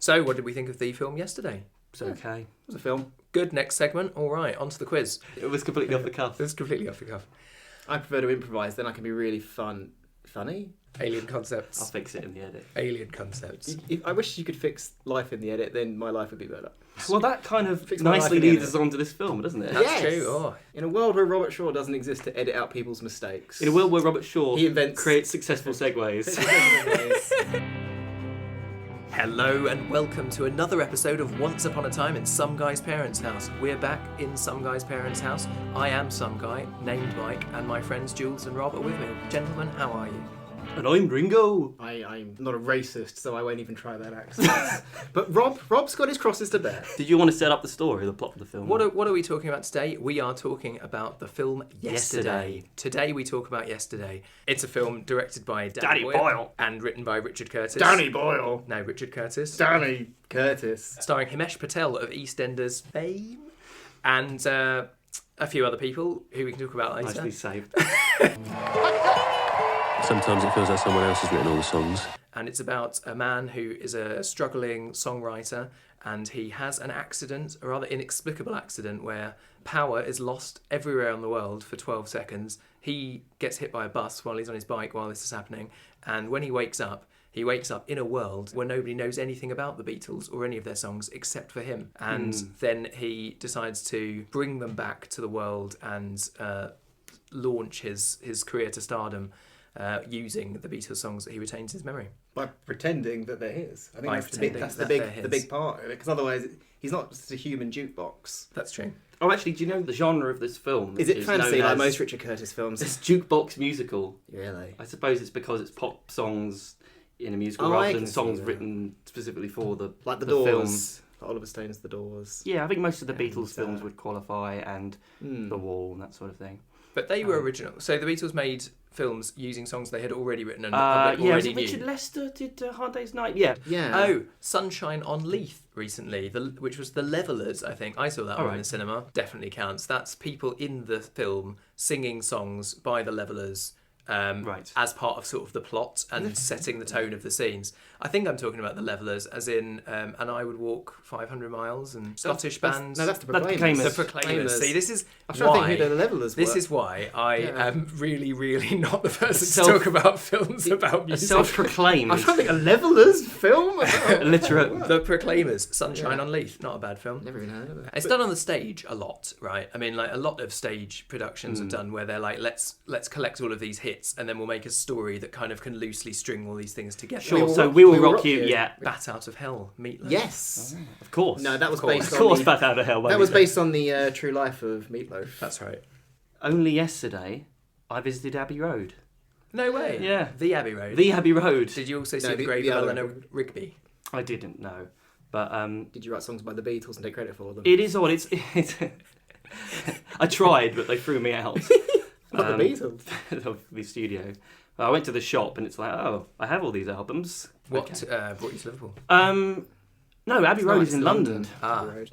So, what did we think of the film Yesterday? It's okay. It was a film. Good, next segment. All right, on to the quiz. It was completely off the cuff. It was completely off the cuff. I prefer to improvise, then I can be really funny. Alien concepts. I'll fix it in the edit. Alien concepts. I wish you could fix life in the edit, then my life would be better. Well, that kind of Fix my life nicely in the leads edit. us on to this film, doesn't it? That's Yes. true. Oh. In a world where Robert Shaw doesn't exist to edit out people's mistakes. In a world where Robert Shaw He invents- creates successful segues. Hello and welcome to another episode of Once Upon a Time in Some Guy's Parents' House. We're back in Some Guy's Parents' House. I am Some Guy, named Mike, and my friends Jools and Rob are with me. Gentlemen, how are you? And I'm Ringo. I'm not a racist, so I won't even try that accent. But Rob's got his crosses to bear. Did you want to set up the story, the plot of the film? What are we talking about today? We are talking about the film Yesterday. Today we talk about Yesterday. It's a film directed by Danny Boyle. and written by Richard Curtis. Danny Boyle. No, Richard Curtis. Danny Curtis. Starring Himesh Patel of EastEnders fame and a few other people who we can talk about later. Nicely saved. Sometimes it feels like someone else has written all the songs. And it's about a man who is a struggling songwriter, and he has an accident, a rather inexplicable accident, where power is lost everywhere in the world for 12 seconds. He gets hit by a bus while he's on his bike while this is happening, and when he wakes up in a world where nobody knows anything about the Beatles or any of their songs except for him. And then he decides to bring them back to the world and launch his career to stardom. Using the Beatles songs that he retains in his memory. By pretending that they're his. I think By that's pretending the that big they're his. the big part of it, because otherwise he's not just a human jukebox. That's true. Oh, actually, do you know the genre of this film? Is it fantasy known like as- most Richard Curtis films? It's jukebox musical. Really? I suppose it's because it's pop songs in a musical Oh, I rather than can see songs that. written specifically for the Like the film. Doors. Oliver Stone's The Doors. Yeah, I think most of the And, Beatles films would qualify, and The Wall and that sort of thing. But they were original. So the Beatles made films using songs they had already written and Yeah, was already it knew. Richard Lester did Hard Day's Night? Yeah. Yeah. Oh, Sunshine on Leith recently, which was The Levellers, I think. I saw that one in the cinema. Definitely counts. That's people in the film singing songs by The Levellers as part of sort of the plot and setting the tone of the scenes. I think I'm talking about The Levellers as in And I Would Walk 500 Miles and Scottish bands. No, that's the Proclaimers. Proclaimers. The Proclaimers. See, this is I was trying why... to think who the Levelers were. This is why I am really, really not the person Self- to talk about films about A music. self-proclaimed I was trying to think a Levelers film? literate. The Proclaimers, Sunshine on Leith, not a bad film. Never even heard of it. It's done on the stage a lot, right? I mean, like a lot of stage productions are done where they're like, let's collect all of these hits and then we'll make a story that kind of can loosely string all these things together. Sure, Will so Rock- We Will We Will Rock Rock You, You. yeah. Bat Out of Hell, Meatloaf. Yes. Of course. No, that was Of course. based Of on course, the, Bat Out of Hell. that was based on the true life of Meatloaf. That's right. Only yesterday, I visited Abbey Road. No way. Yeah. The Abbey Road. The Abbey Road. Did you also see No, the the grave of other Eleanor Abbey Rigby? I didn't know. But Did you write songs by the Beatles and take credit for them? it is odd. It's I tried, but they threw me out. Not the Beatles. Of the studio. I went to the shop and it's like, oh, I have all these albums. What Okay. brought you to Liverpool? No, Abbey Road Nice, is in London. Ah. Road.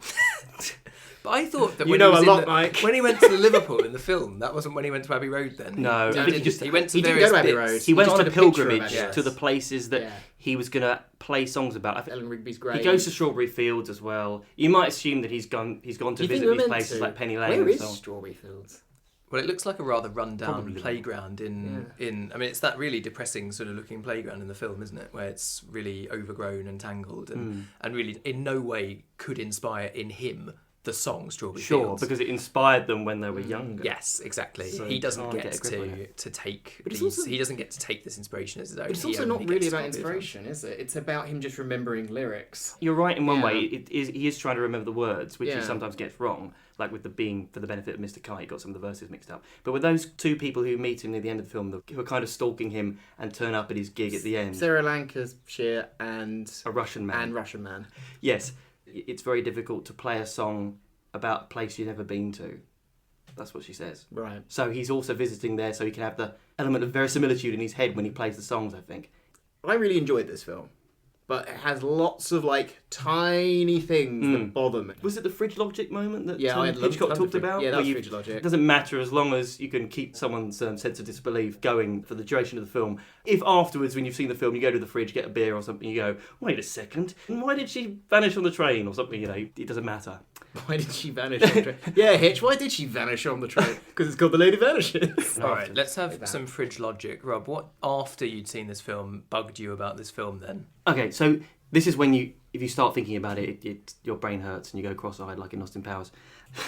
But I thought that You when know he was a lot, in Mike. when he went to Liverpool in the film, that wasn't when he went to Abbey Road then. No, he, I think he went to he didn't various go to Abbey bits. Road. He went just on a took picture of pilgrimage Abbey to Road. the places that Yeah. he was going to play songs about. I think Ellen Rigby's grave. he goes to Strawberry Fields as well. You might assume that he's gone to Do you think visit we're these meant places to? like Penny Lane Where and is so on. Strawberry Fields? Well, it looks like a rather rundown Probably playground in. I mean, it's that really depressing sort of looking playground in the film, isn't it? Where it's really overgrown and tangled, and really in no way could inspire in him the song Strawberry Sure, Fields. because it inspired them when they were younger. Yes, exactly. So he you doesn't can't get get a grip on to take But it's these. also- He doesn't get to take this inspiration as his own. But it's He also only not gets really to about copy it from- inspiration, is it? It's about him just remembering lyrics. You're right in one Yeah. way. He is trying to remember the words, which Yeah. he sometimes gets wrong. Like with the being for the benefit of Mr. Kite, he got some of the verses mixed up. But with those two people who meet him near the end of the film, who are kind of stalking him and turn up at his gig at the end, Sarah Lancashire and a Russian man. Russian Man. Yes, it's very difficult to play a song about a place you've never been to. That's what she says. Right. So he's also visiting there so he can have the element of verisimilitude in his head when he plays the songs, I think. I really enjoyed this film. but it has lots of like tiny things that bother me. Was it the fridge logic moment that Yeah, I had Hitchcock loved talked it. about? Yeah, that Where was you- fridge logic. It doesn't matter as long as you can keep someone's sense of disbelief going for the duration of the film. If afterwards, when you've seen the film, you go to the fridge, get a beer or something, you go, wait a second, why did she vanish on the train or something? You know, it doesn't matter. Why did she vanish on the train? Yeah, Hitch, why did she vanish on the train? Because it's called The Lady Vanishes. All right, let's have some fridge logic. Rob, what after you'd seen this film bugged you about this film then? Okay, so this is when if you start thinking about it, your brain hurts and you go cross-eyed like in Austin Powers.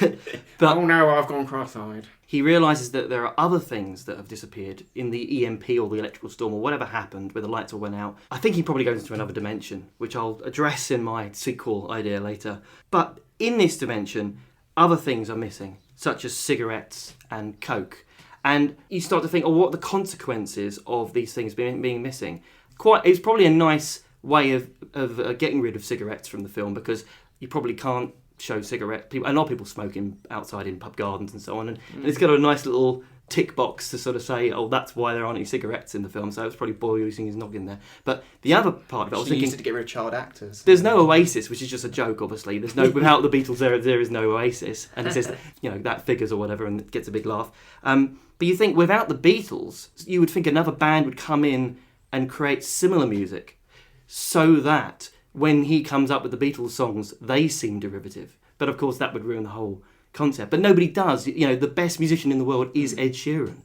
But Oh no, I've gone cross-eyed. he realises that there are other things that have disappeared in the EMP or the electrical storm or whatever happened where the lights all went out. I think he probably goes into another dimension, which I'll address in my sequel idea later. But in this dimension, other things are missing, such as cigarettes and coke. And you start to think, oh, what are the consequences of these things being missing? It's probably a nice way of getting rid of cigarettes from the film, because you probably can't show cigarette people. A lot of people smoking outside in pub gardens and so on, and it's got a nice little tick box to sort of say, oh, that's why there aren't any cigarettes in the film. So it's probably Boyle using his noggin there. But the other part of it, I was She thinking, used it to get rid of child actors. there's no Oasis, which is just a joke, obviously. There's no without the Beatles, there is no Oasis, and it says, you know, that figures or whatever, and it gets a big laugh. But you think without the Beatles, you would think another band would come in and create similar music, so that when he comes up with the Beatles songs, they seem derivative. But of course, that would ruin the whole concept. But nobody does. You know, the best musician in the world is Ed Sheeran.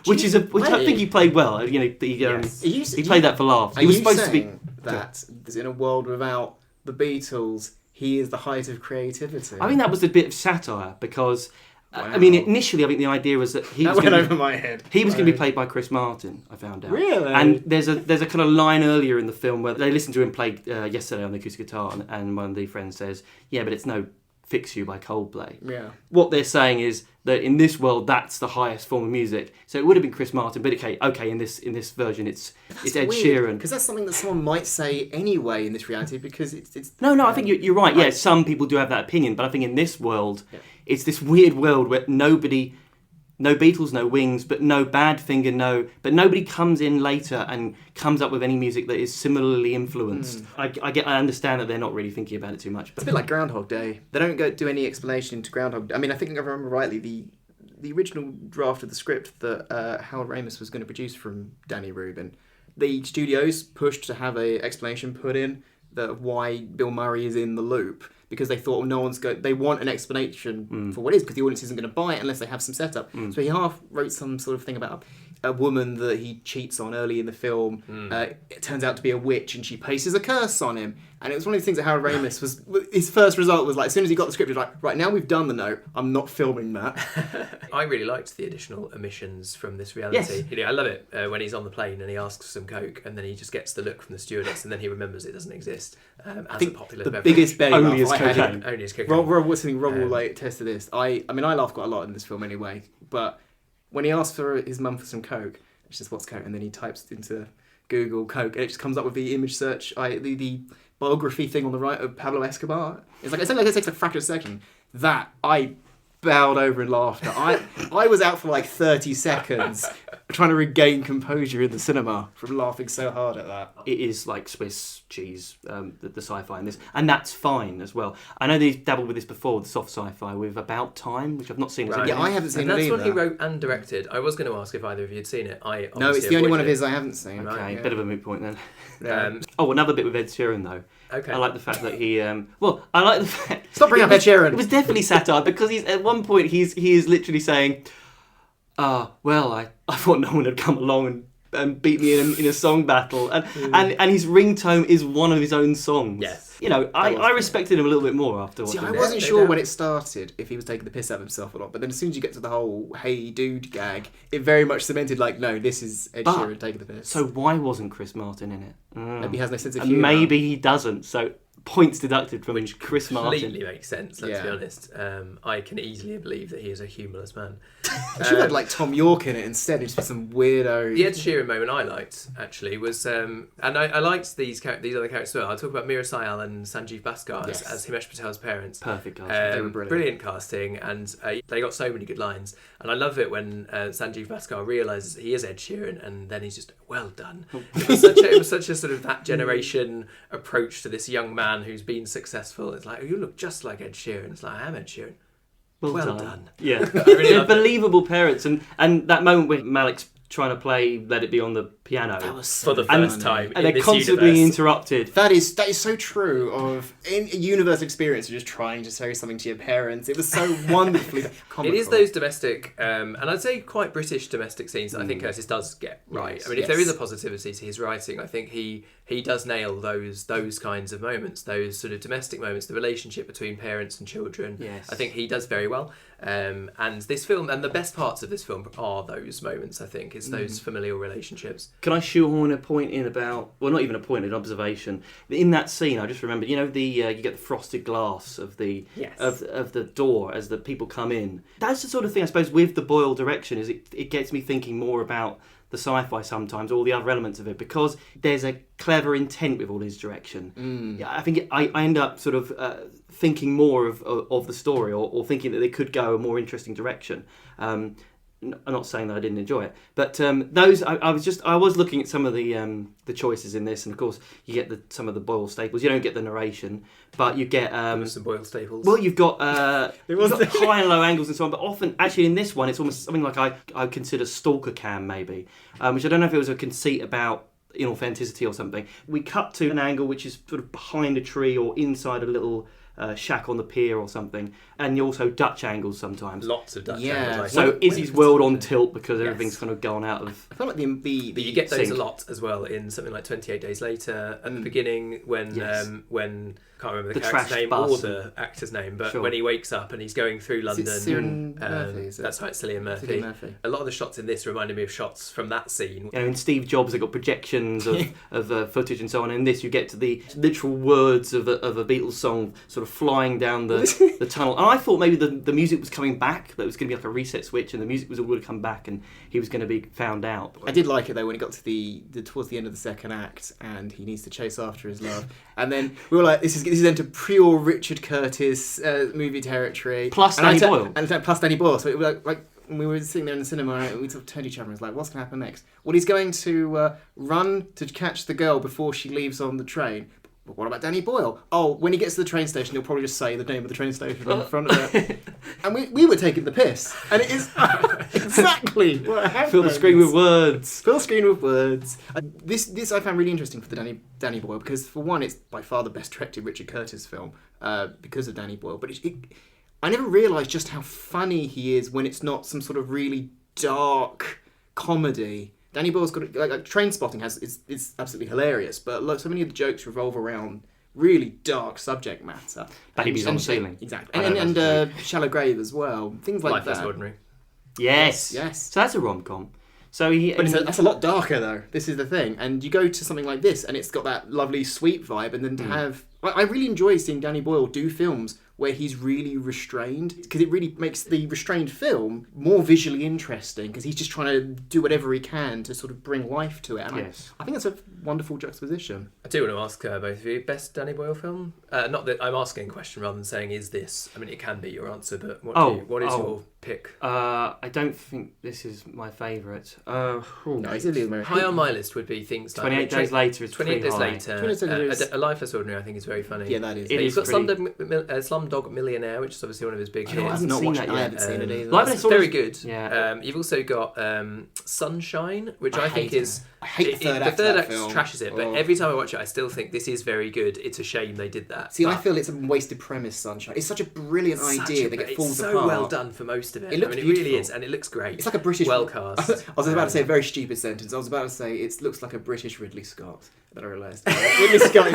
which I think he played well. You know, he played that for laughs. He was supposed to be that in a world without the Beatles, he is the height of creativity. I think that was a bit of satire because, Wow. I mean, initially I think the idea was that he that was went going over my head. to be played by Chris Martin. I found out. Really? And there's a kind of line earlier in the film where they listen to him play Yesterday on the acoustic guitar, and one of the friends says, "Yeah, but it's no Fix You by Coldplay." Yeah. What they're saying is that in this world, that's the highest form of music. So it would have been Chris Martin, but okay, in this version, it's Ed Sheeran. Because that's something that someone might say anyway in this reality, because it's No, I think you're right. Yeah, some people do have that opinion, but I think in this world, it's this weird world where no Beatles, no Wings, but no Badfinger, but nobody comes in later and comes up with any music that is similarly influenced. I understand that they're not really thinking about it too much. It's a bit like Groundhog Day. They don't do any explanation into Groundhog Day. I mean, I think if I remember rightly, the original draft of the script that Harold Ramis was going to produce from Danny Rubin, the studios pushed to have an explanation put in that why Bill Murray is in the loop, because they thought, they want an explanation for what it is, because the audience isn't going to buy it unless they have some setup. So he half wrote some sort of thing about a woman that he cheats on early in the film. It turns out to be a witch, and she places a curse on him. And it was one of the things that Harold Ramis his first result was like, as soon as he got the script, he was like, right, now we've done the note, I'm not filming that. I really liked the additional omissions from this reality. Yes. You know, I love it when he's on the plane and he asks for some Coke, and then he just gets the look from the stewardess, and then he remembers it doesn't exist as a popular the beverage. biggest belly Only laugh as I had cocaine. Only as cocaine. Rob will like test to this. I mean, I laugh quite a lot in this film anyway. But when he asks for his mum for some Coke, it's just what's Coke, and then he types into Google Coke, and it just comes up with the image search, the biography thing on the right of Pablo Escobar. It's like it takes a fraction of a second. That I bowed over in laughter. I was out for like 30 seconds trying to regain composure in the cinema from laughing so hard at that. It is like Swiss cheese, the sci-fi in this, and that's fine as well. I know they've dabbled with this before, the soft sci-fi with About Time, which I've not seen. Right. Yeah, I haven't seen and it that's either. what he wrote and directed. I was going to ask if either of you had seen it. No, it's the only one of his I haven't seen. Okay, bit of a moot point then. Yeah. Another bit with Ed Sheeran though. Okay. I like the fact that he. I like the fact. Stop bringing up Ed Sheeran. It was definitely satire because at one point he is literally saying, "Well, I thought no one had come along and beat me in a song battle," and his ringtone is one of his own songs. Yes. You know, I respected him a little bit more after See, watching I it. wasn't No sure doubt. when it started if he was taking the piss out of himself or not, but then as soon as you get to the whole "Hey dude" gag, it very much cemented like, no, this is Ed But- Sheeran taking the piss. So why wasn't Chris Martin in it? Maybe he has no sense of And humour. maybe he doesn't. So points deducted from Chris Martin. Completely makes sense, let's be Yeah. honest. I can easily believe that he is a humorless man. I should have had like Tom York in it instead. It'd just be some weirdo. The Ed Sheeran moment I liked actually was, and I liked these other characters as well. I'll talk about Mira Sayal and Sanjeev Bhaskar as Himesh Patel's parents. Perfect casting. They were brilliant. Brilliant casting, and they got so many good lines. And I love it when Sanjeev Bhaskar realises he is Ed Sheeran, and then he's just well done. It was such a sort of that generation approach to this young man who's been successful. It's like, oh, you look just like Ed Sheeran. It's like, I am Ed Sheeran. Well done. Yeah. really loved it. Believable parents. And that moment when Malik's trying to play Let It Be on the piano. That was For the first time And in they're this constantly universe. interrupted. That is so true of in a universal experience of just trying to say something to your parents. It was so wonderfully comical. It is those domestic, and I'd say quite British domestic scenes that I think Curtis does get right. Yes, I mean, if there yes. is a positivity to his writing, I think he does nail those kinds of moments, those sort of domestic moments, the relationship between parents and children. Yes. I think he does very well. And this film, and the best parts of this film are those moments, I think, is those familial relationships. Can I shoehorn a point in about, well, not even a point, an observation. In that scene, I just remembered, you know, you get the frosted glass of the Yes. of the door as the people come in. That's the sort of thing, I suppose, with the Boyle direction, is it gets me thinking more about the sci-fi sometimes, all the other elements of it, because there's a clever intent with all his direction. Yeah, I think I end up sort of thinking more of the story, or thinking that they could go a more interesting direction. I'm not saying that I didn't enjoy it, but those I was looking at some of the choices in this, and of course you get some of the Boyle staples. You don't get the narration, but you get Some Boyle staples. well, you've got high and low angles and so on, but often, actually in this one, it's almost something like I consider stalker cam maybe, which I don't know if it was a conceit about inauthenticity or something. We cut to an angle which is sort of behind a tree or inside a little shack on the pier or something, and you also Dutch angles sometimes. Lots of Dutch Yeah. angles. I So think. is his world on tilt because Yes. everything's kind of gone out of... I felt like the But you get those sync. a lot as well in something like 28 Days Later at the beginning when Yes. I can't remember the The character's trash name bus or the actor's name, but Sure. when he wakes up and he's going through London, Cillian Murphy, is it? that's right, Cillian Murphy. Cillian Murphy. A lot of the shots in this reminded me of shots from that scene. You know, in Steve Jobs, they got projections of footage and so on. In this, you get to the literal words of a Beatles song sort of flying down the tunnel. And I thought maybe the music was coming back, that it was going to be like a reset switch, and the music was all going to come back, and he was going to be found out. I did like it though when it got to the towards the end of the second act and he needs to chase after his love, and then we were like, this is into pure Richard Curtis movie territory. Plus and Danny Boyle. plus Danny Boyle. So it was like when we were sitting there in the cinema, and we sort of turned to each other and was like, what's going to happen next? Well, he's going to run to catch the girl before she leaves on the train. But what about Danny Boyle? Oh, when he gets to the train station, he'll probably just say the name of the train station in front of it. And we were taking the piss. And it is exactly what happens. Fill the screen with words. Fill the screen with words. This I found really interesting for the Danny Boyle, because for one, it's by far the best directed Richard Curtis film because of Danny Boyle. But I never realised just how funny he is when it's not some sort of really dark comedy. Danny Boyle's got like Train Spotting is absolutely hilarious, but look, so many of the jokes revolve around really dark subject matter. Babies on the ceiling. Exactly. I know And Shallow Grave as well. Things like Life that. is Ordinary. Yes. Yes. So that's a rom-com. So But that's a lot darker though. This is the thing. And you go to something like this and it's got that lovely sweet vibe, and then to have... I really enjoy seeing Danny Boyle do films where he's really restrained, because it really makes the restrained film more visually interesting, because he's just trying to do whatever he can to sort of bring life to it. And Yes. I think that's a wonderful juxtaposition. I do want to ask both of you, best Danny Boyle film? Not that I'm asking a question rather than saying, is this? I mean, it can be your answer, but what is your pick? I don't think this is my favourite. No, he's in the American. High on my list would be things like 28 Days Later is 28 pretty Days high. Later. 28 Days Later. A Life is Ordinary, I think, is very funny. Yeah, that is. It You've is got pretty- Slumdog Millionaire, which is obviously one of his big I hits. have not seen watched that it. I yet. haven't seen it either. Like- That's Sort very of- good. Yeah. You've also got Sunshine, which I think hate is... I hate the third act of The third that act film. trashes it, but Oh. every time I watch it, I still think this is very good. It's a shame they did that. See, I But feel it's a wasted premise, Sunshine. It's such a brilliant idea that it falls it's so apart. well done for most of it. It looks I mean, it really beautiful. is, and it looks great. It's like a British... well cast. I was about to say a very stupid sentence. I was about to say it looks like a British Ridley Scott. But I realised Ridley Scott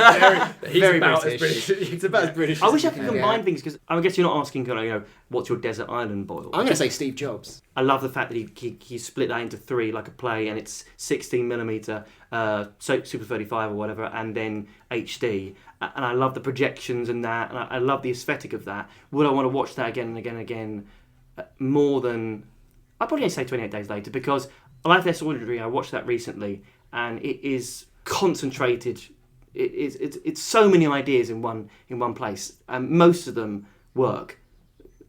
is He's very about as British. British. It's about as British. I as wish I you could can combine get. things, because I guess you're not asking, what's your desert island Boyle? I'm going to say Steve Jobs. I love the fact that he split that into three like a play, and it's 16mm, Super 35 or whatever, and then HD. And I love the projections and that, and I love the aesthetic of that. Would I want to watch that again and again and again? More than I'd probably say 28 Days Later, because Life Less Ordinary, I watched that recently, and it is concentrated. It's so many ideas in one place, and most of them work,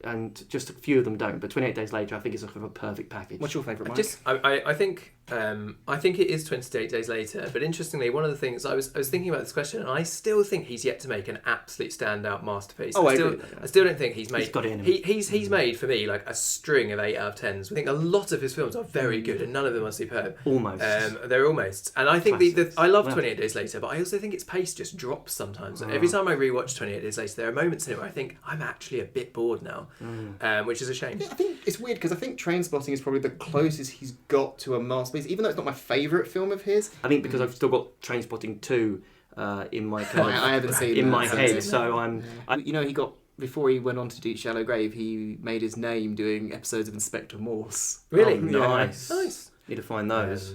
and just a few of them don't. But 28 Days Later, I think, is a perfect package. What's your favourite, Mike? I think it is 28 Days Later. But interestingly, one of the things I was thinking about this question, and I still think he's yet to make an absolute standout masterpiece. Oh, I agree. still don't think he's made. He's got it in him. He's made for me like a string of 8 out of 10s. I think a lot of his films are very good, and none of them are superb. Almost. They're almost. And I think I love Well. 28 Days Later, but I also think its pace just drops sometimes. Every time I rewatch 28 Days Later, there are moments in it where I think I'm actually a bit bored now, which is a shame. Yeah, I think it's weird because I think Trainspotting is probably the closest he's got to a masterpiece, even though it's not my favourite film of his. I think because I've still got Trainspotting 2 in my kind of, I haven't seen in that. my I haven't head, seen so You know, he got, before he went on to do Shallow Grave, he made his name doing episodes of Inspector Morse. Really? Oh, nice. Nice. Need to find those.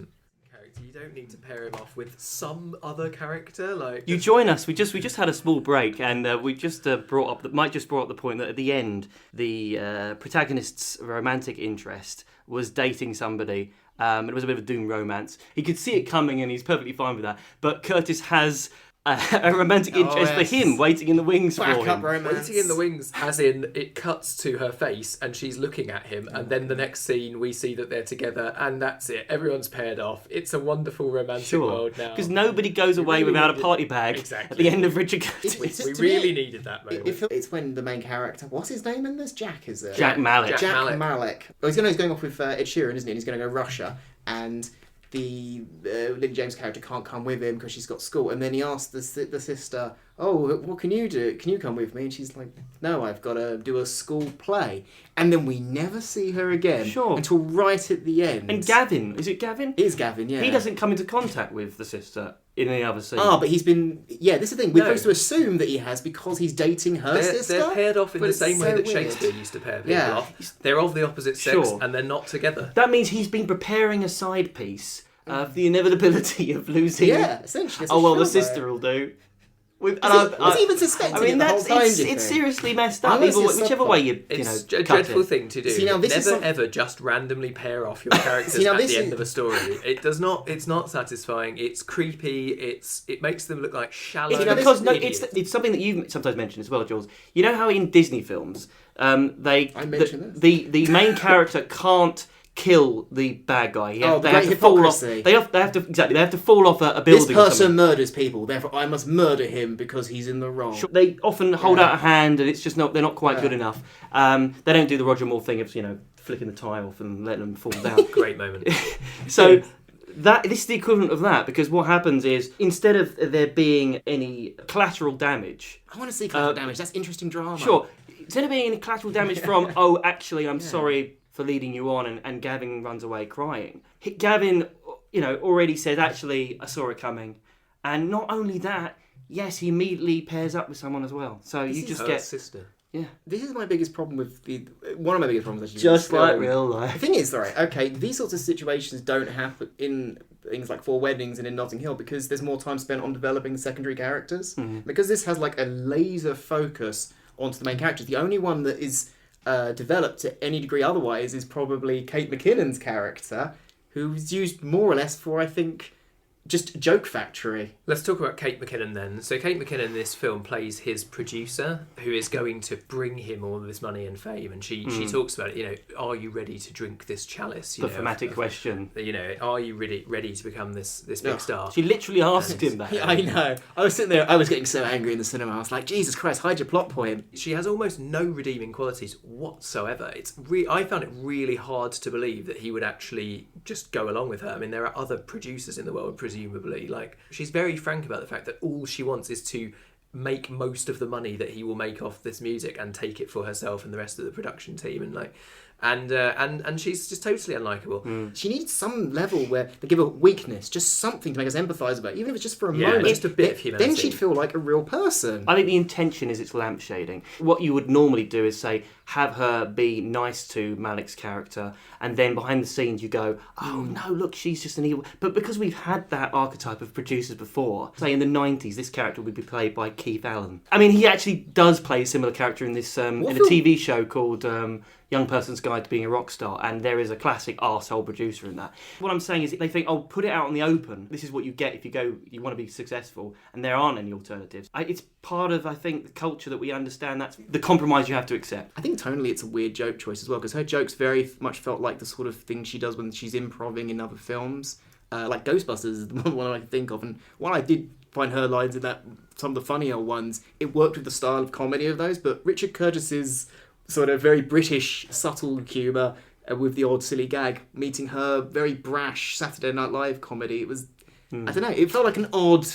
Character. You don't need to pair him off with some other character, like You join us. We just had a small break, and we just brought up Mike just brought up the point that at the end, the protagonist's romantic interest was dating somebody. It was a bit of a doom romance. He could see it coming, and he's perfectly fine with that. But Curtis has a romantic interest for him, waiting in the wings for Backup him. romance. waiting in the wings, as in it cuts to her face and she's looking at him, and then the next scene we see that they're together, and that's it. Everyone's paired off. It's a wonderful romantic world now. Because nobody goes away really without a needed- party bag Exactly. at the end of Richard Curtis. We To me, really needed that moment. It's when the main character, what's his name in this? Jack, is it? Jack Mallet. Jack Malek. Well, he's going off with Ed Sheeran, isn't he? And he's going to go Russia, and the Lily James character can't come with him because she's got school. And then he asks the sister, "Oh, what can you do? Can you come with me?" And she's like, "No, I've got to do a school play." And then we never see her again until right at the end. And Gavin, is it Gavin? It is Gavin, yeah. He doesn't come into contact with the sister in any other scene. But he's been... Yeah, this is the thing. We're supposed to assume that he has because he's dating her sister. They're paired off in but the it's same way so that weird. Shakespeare used to pair people Yeah. off. They're of the opposite sex, Sure. and they're not together. That means he's been preparing a side piece for the inevitability of losing. Yeah, essentially. It's a Oh well, the show, sister will do. Was he even suspecting I mean, it the whole time, do you it's think? seriously messed I up. wanna see a Whichever subplot. way you It's know, a cut dreadful it. thing to do. See, now this is Never some- ever just randomly pair off your characters now at this the end is- of a story. It does not. It's not satisfying. It's creepy. It makes them look like shallow. It's it's something that you've sometimes mentioned as well, Jules. You know how in Disney films, I mentioned the main character can't kill the bad guy. Oh, they great have to fall off. hypocrisy. They have to fall off a This building. or person something. murders people, therefore I must murder him because he's in the wrong. Sure, they often hold Yeah. out a hand, and it's just not. They're not quite Yeah. good enough. They don't do the Roger Moore thing of flicking the tie off and letting them fall down. Great moment. So this is the equivalent of that, because what happens is, instead of there being any collateral damage, I want to see collateral damage. That's interesting drama. sure, instead of being any collateral damage from, oh, actually, I'm sorry for leading you on, and Gavin runs away crying. Gavin, already said, actually, I saw it coming. And not only that, yes, he immediately pairs up with someone as well. So you just Her get... sister. Yeah. This is my biggest problem with one of my biggest problems actually. Just with like film. real The life. thing is, right, okay, these sorts of situations don't happen in things like Four Weddings and in Notting Hill because there's more time spent on developing the secondary characters. Because this has like a laser focus onto the main characters. The only one that is developed to any degree otherwise is probably Kate McKinnon's character, who's used more or less for, I think, just joke factory. Let's talk about Kate McKinnon then. So Kate McKinnon in this film plays his producer, who is going to bring him all this money and fame, and she talks about it. Are you ready to drink this chalice? The thematic question. Are you ready to become this big star? She literally asked him that. I know. I was sitting there, I was getting so angry in the cinema. I was like, Jesus Christ, hide your plot point. She has almost no redeeming qualities whatsoever. I found it really hard to believe that he would actually just go along with her. I mean, there are other producers in the world, presumably. Like, she's very frank about the fact that all she wants is to make most of the money that he will make off this music and take it for herself and the rest of the production team, and she's just totally unlikable. She needs some level where they give her weakness, just something to make us empathise with her, even if it's just for a Yeah, moment. just a bit of humanity. Then she'd feel like a real person. I think the intention is it's lampshading. What you would normally do is say, have her be nice to Malik's character, and then behind the scenes you go, oh no, look, she's just an evil. But because we've had that archetype of producers before, say in the 90s, this character would be played by Keith Allen. I mean, he actually does play a similar character in this in a film? TV show called Young Person's Guide to Being a Rock Star, and there is a classic arsehole producer in that. What I'm saying is they think, oh, put it out in the open. This is what you get if you want to be successful, and there aren't any alternatives. It's part of, I think, the culture that we understand. That's the compromise you have to accept. I think tonally it's a weird joke choice as well, because her jokes very much felt like the sort of thing she does when she's improving in other films. Like Ghostbusters is the one I can think of, and while I did find her lines in that some of the funnier ones, it worked with the style of comedy of those, but Richard Curtis's sort of very British, subtle humour with the odd silly gag, meeting her very brash Saturday Night Live comedy. It was, I don't know, it felt like an odd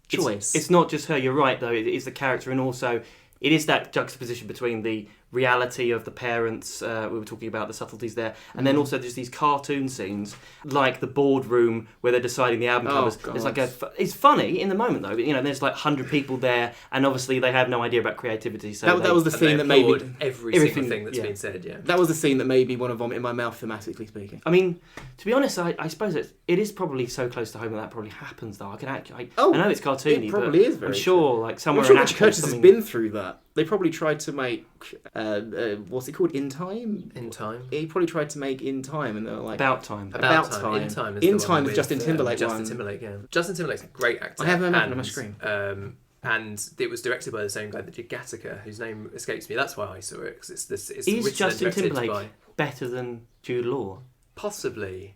choice. It's not just her, you're right, though. It is the character, and also it is that juxtaposition between the reality of the parents, we were talking about the subtleties there, and then also there's these cartoon scenes, like the boardroom where they're deciding the album covers. God. There's like it's funny in the moment, though. You know, there's like 100 people there, and obviously they have no idea about creativity. So that was the scene that made me... every single thing that's been said, yeah. That was the scene that made me want to vomit in my mouth, thematically speaking. I mean, to be honest, I suppose it is probably so close to home that probably happens, though. I know it's cartoony, it probably but is very I'm sure, like, somewhere I'm sure in Richard Africa, Curtis has been through that. They probably tried to make, what's it called, In Time? In Time. He probably tried to make In Time, and they were like... About Time. About Time. In Time is In the Time one is Justin Timberlake Justin one. Timberlake, yeah. Justin Timberlake's a great actor. I have him on my screen. And it was directed by the same guy that did Gattaca, whose name escapes me. That's why I saw it, because it's Is written Justin and directed Timberlake by... better than Jude Law? Possibly.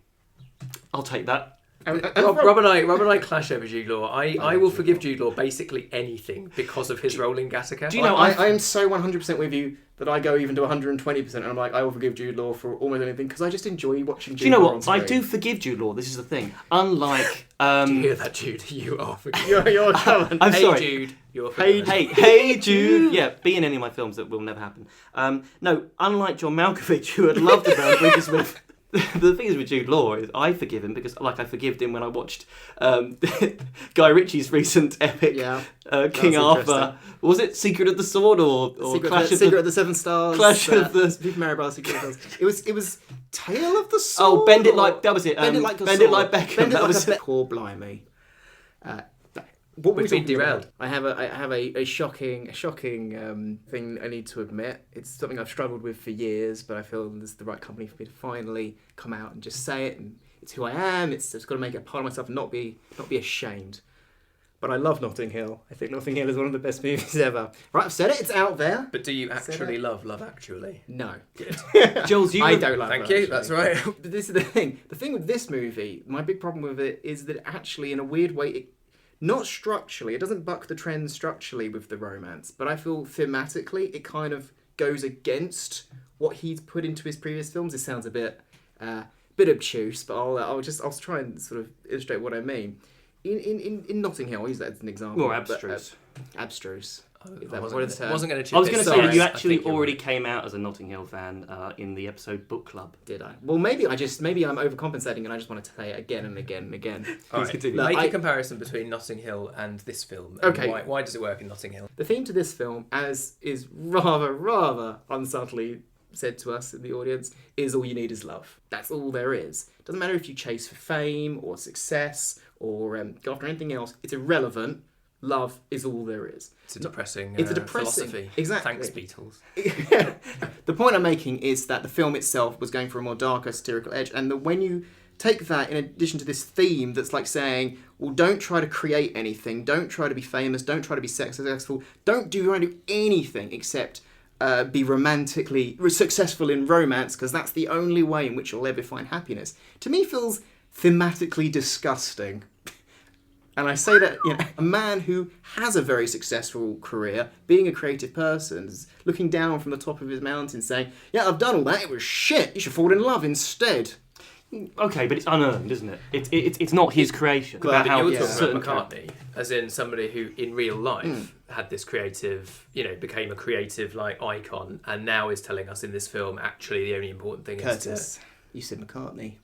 I'll take that. Rob and I clash over Jude Law. I will forgive Jude Law basically anything because of his role in Gattaca. Do you know, I am so 100% with you that I go even to 120%, and I'm like, I will forgive Jude Law for almost anything, because I just enjoy watching Jude Law. Do you know on what? screen. I do forgive Jude Law. This is the thing. Unlike... Do you hear that, Jude? You are forgiven. You're coming. I'm Hey, sorry. Jude, you're Hey, forgiven. Hey, Jude. Yeah, be in any of my films that will never happen. No, unlike John Malkovich, who had loved to burn bridges with... The thing is with Jude Law is I forgive him because, like, I forgived him when I watched Guy Ritchie's recent epic King Arthur. Was it Secret of the Sword or Secret of the Seven Stars? Clash of the Super Mario Bros. Secret of the Stars. It was Tale of the Sword. Oh, Bend It Like that was it. Bend It Like a Bend Sword. It Like Beckham. Bend It That like was a it. Poor blimey. What We've been derailed. I have a shocking thing I need to admit. It's something I've struggled with for years, but I feel this is the right company for me to finally come out and just say it. And it's who I am. It's got to make it a part of myself and not be ashamed. But I love Notting Hill. I think Notting Hill is one of the best movies ever. Right, I've said it. It's out there. But do you actually love Love Actually? No. Good. Jules, I don't love Thank Love you. Actually. That's right. But this is the thing. The thing with this movie, my big problem with it is that actually, in a weird way, not structurally, it doesn't buck the trend structurally with the romance, but I feel thematically it kind of goes against what he's put into his previous films. This sounds a bit obtuse, but I'll try and sort of illustrate what I mean. In Notting Hill, I'll use that as an example. Or abstruse. Abstruse. I wasn't going to I was going to say that you I actually think you're already right. came out as a Notting Hill fan in the episode Book Club. Did I? Well, maybe I'm overcompensating and I just want to say it again and again and again. All right. continue. Make a comparison between Notting Hill and this film. And Okay. Why does it work in Notting Hill? The theme to this film, as is rather unsubtly said to us in the audience, is all you need is love. That's all there is. Doesn't matter if you chase for fame or success or go after anything else. It's irrelevant. Love is all there is. It's a depressing philosophy. philosophy. Exactly. Thanks, Beatles. The point I'm making is that the film itself was going for a more darker, satirical edge, and when you take that in addition to this theme that's like saying, well, don't try to create anything, don't try to be famous, don't try to be successful, don't do anything except be romantically successful in romance, because that's the only way in which you'll ever find happiness, to me feels thematically disgusting. And I say that, a man who has a very successful career, being a creative person, is looking down from the top of his mountain saying, yeah, I've done all that, it was shit, you should fall in love instead. Okay, but it's unearned, isn't it? It's not his creation. But how you're talking certain about McCartney, as in somebody who, in real life, had this creative, became a creative icon, and now is telling us in this film actually the only important thing is Curtis, you said McCartney.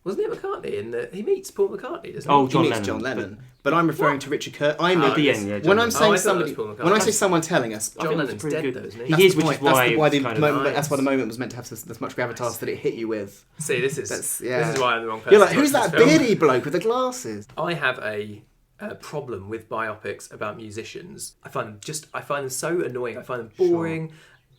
Wasn't it McCartney? He meets Paul McCartney, doesn't he? Oh, He John meets Lennon. John Lennon. But I'm referring to Richard Curtis. At the end, yeah. John When Lennon. I'm saying I thought somebody, it was Paul McCartney. when I say someone telling us, John think Lennon's it's pretty dead good. though, isn't He he? is, which is why the kind of moment. nice. That's why the moment was meant to have this much gravitas that it hit you with. See, this is why I'm the wrong person. You're like, to who's watch that this film. beardy bloke with the glasses? I have a problem with biopics about musicians. I find them so annoying. I find them boring.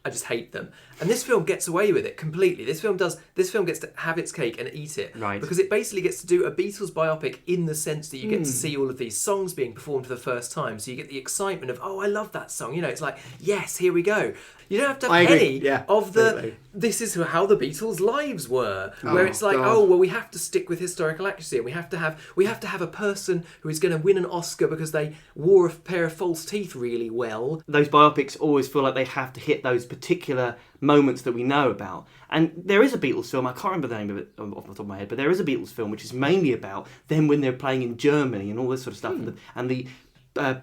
I just hate them. And this film gets away with it completely. This film gets to have its cake and eat it. Right. Because it basically gets to do a Beatles biopic in the sense that you get to see all of these songs being performed for the first time. So you get the excitement of, oh, I love that song. You know, it's like, yes, here we go. You don't have to have any of the, completely. this is how the Beatles' lives were. Where it's like, God. oh, well, we have to stick with historical accuracy, and we have to have a person who is going to win an Oscar because they wore a pair of false teeth really well. Those biopics always feel like they have to hit those particular moments that we know about. And there is a Beatles film, I can't remember the name of it off the top of my head, but there is a Beatles film which is mainly about them when they're playing in Germany and all this sort of stuff, and the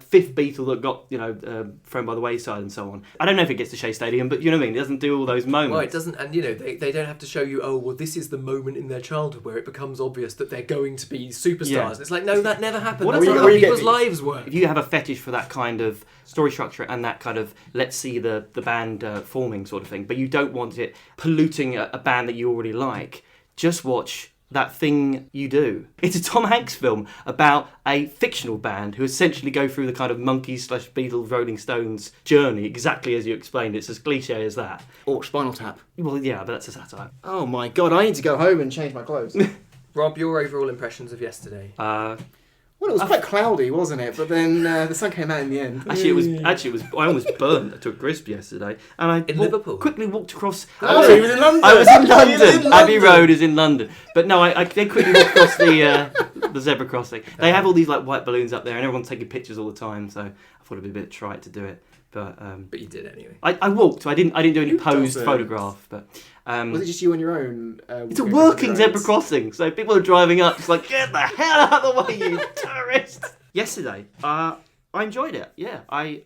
fifth Beatle that got, thrown by the wayside and so on. I don't know if it gets to Shea Stadium, but you know what I mean? It doesn't do all those moments. Well, it doesn't, and they don't have to show you, oh, well, this is the moment in their childhood where it becomes obvious that they're going to be superstars. Yeah. And it's like, no, that never happened. What That's if not you- how people's lives were. If you have a fetish for that kind of story structure and that kind of let's see the band forming sort of thing, but you don't want it polluting a band that you already like, just watch That Thing You Do. It's a Tom Hanks film about a fictional band who essentially go through the kind of Monkees/Beatles, Rolling Stones journey, exactly as you explained. It's as cliche as that. Or Spinal Tap. Well, yeah, but that's a satire. Oh my god, I need to go home and change my clothes. Rob, your overall impressions of Yesterday? Well, it was quite cloudy, wasn't it? But then the sun came out in the end. Actually, it was. I almost burnt to a crisp yesterday, and I Liverpool? quickly walked across. Oh, he was in London. I was in He was in London. Abbey London. Road is in London, but no, they quickly walked across the zebra crossing. They have all these like white balloons up there, and everyone's taking pictures all the time. So I thought it'd be a bit trite to do it, but But you did anyway. I walked. I didn't do any You posed doesn't. photograph, but. Was it just you on your own? It's a walking working across the zebra roads? crossing, so people are driving up, just like, get the hell out of the way, you tourist! Yesterday, I enjoyed it. Yeah, I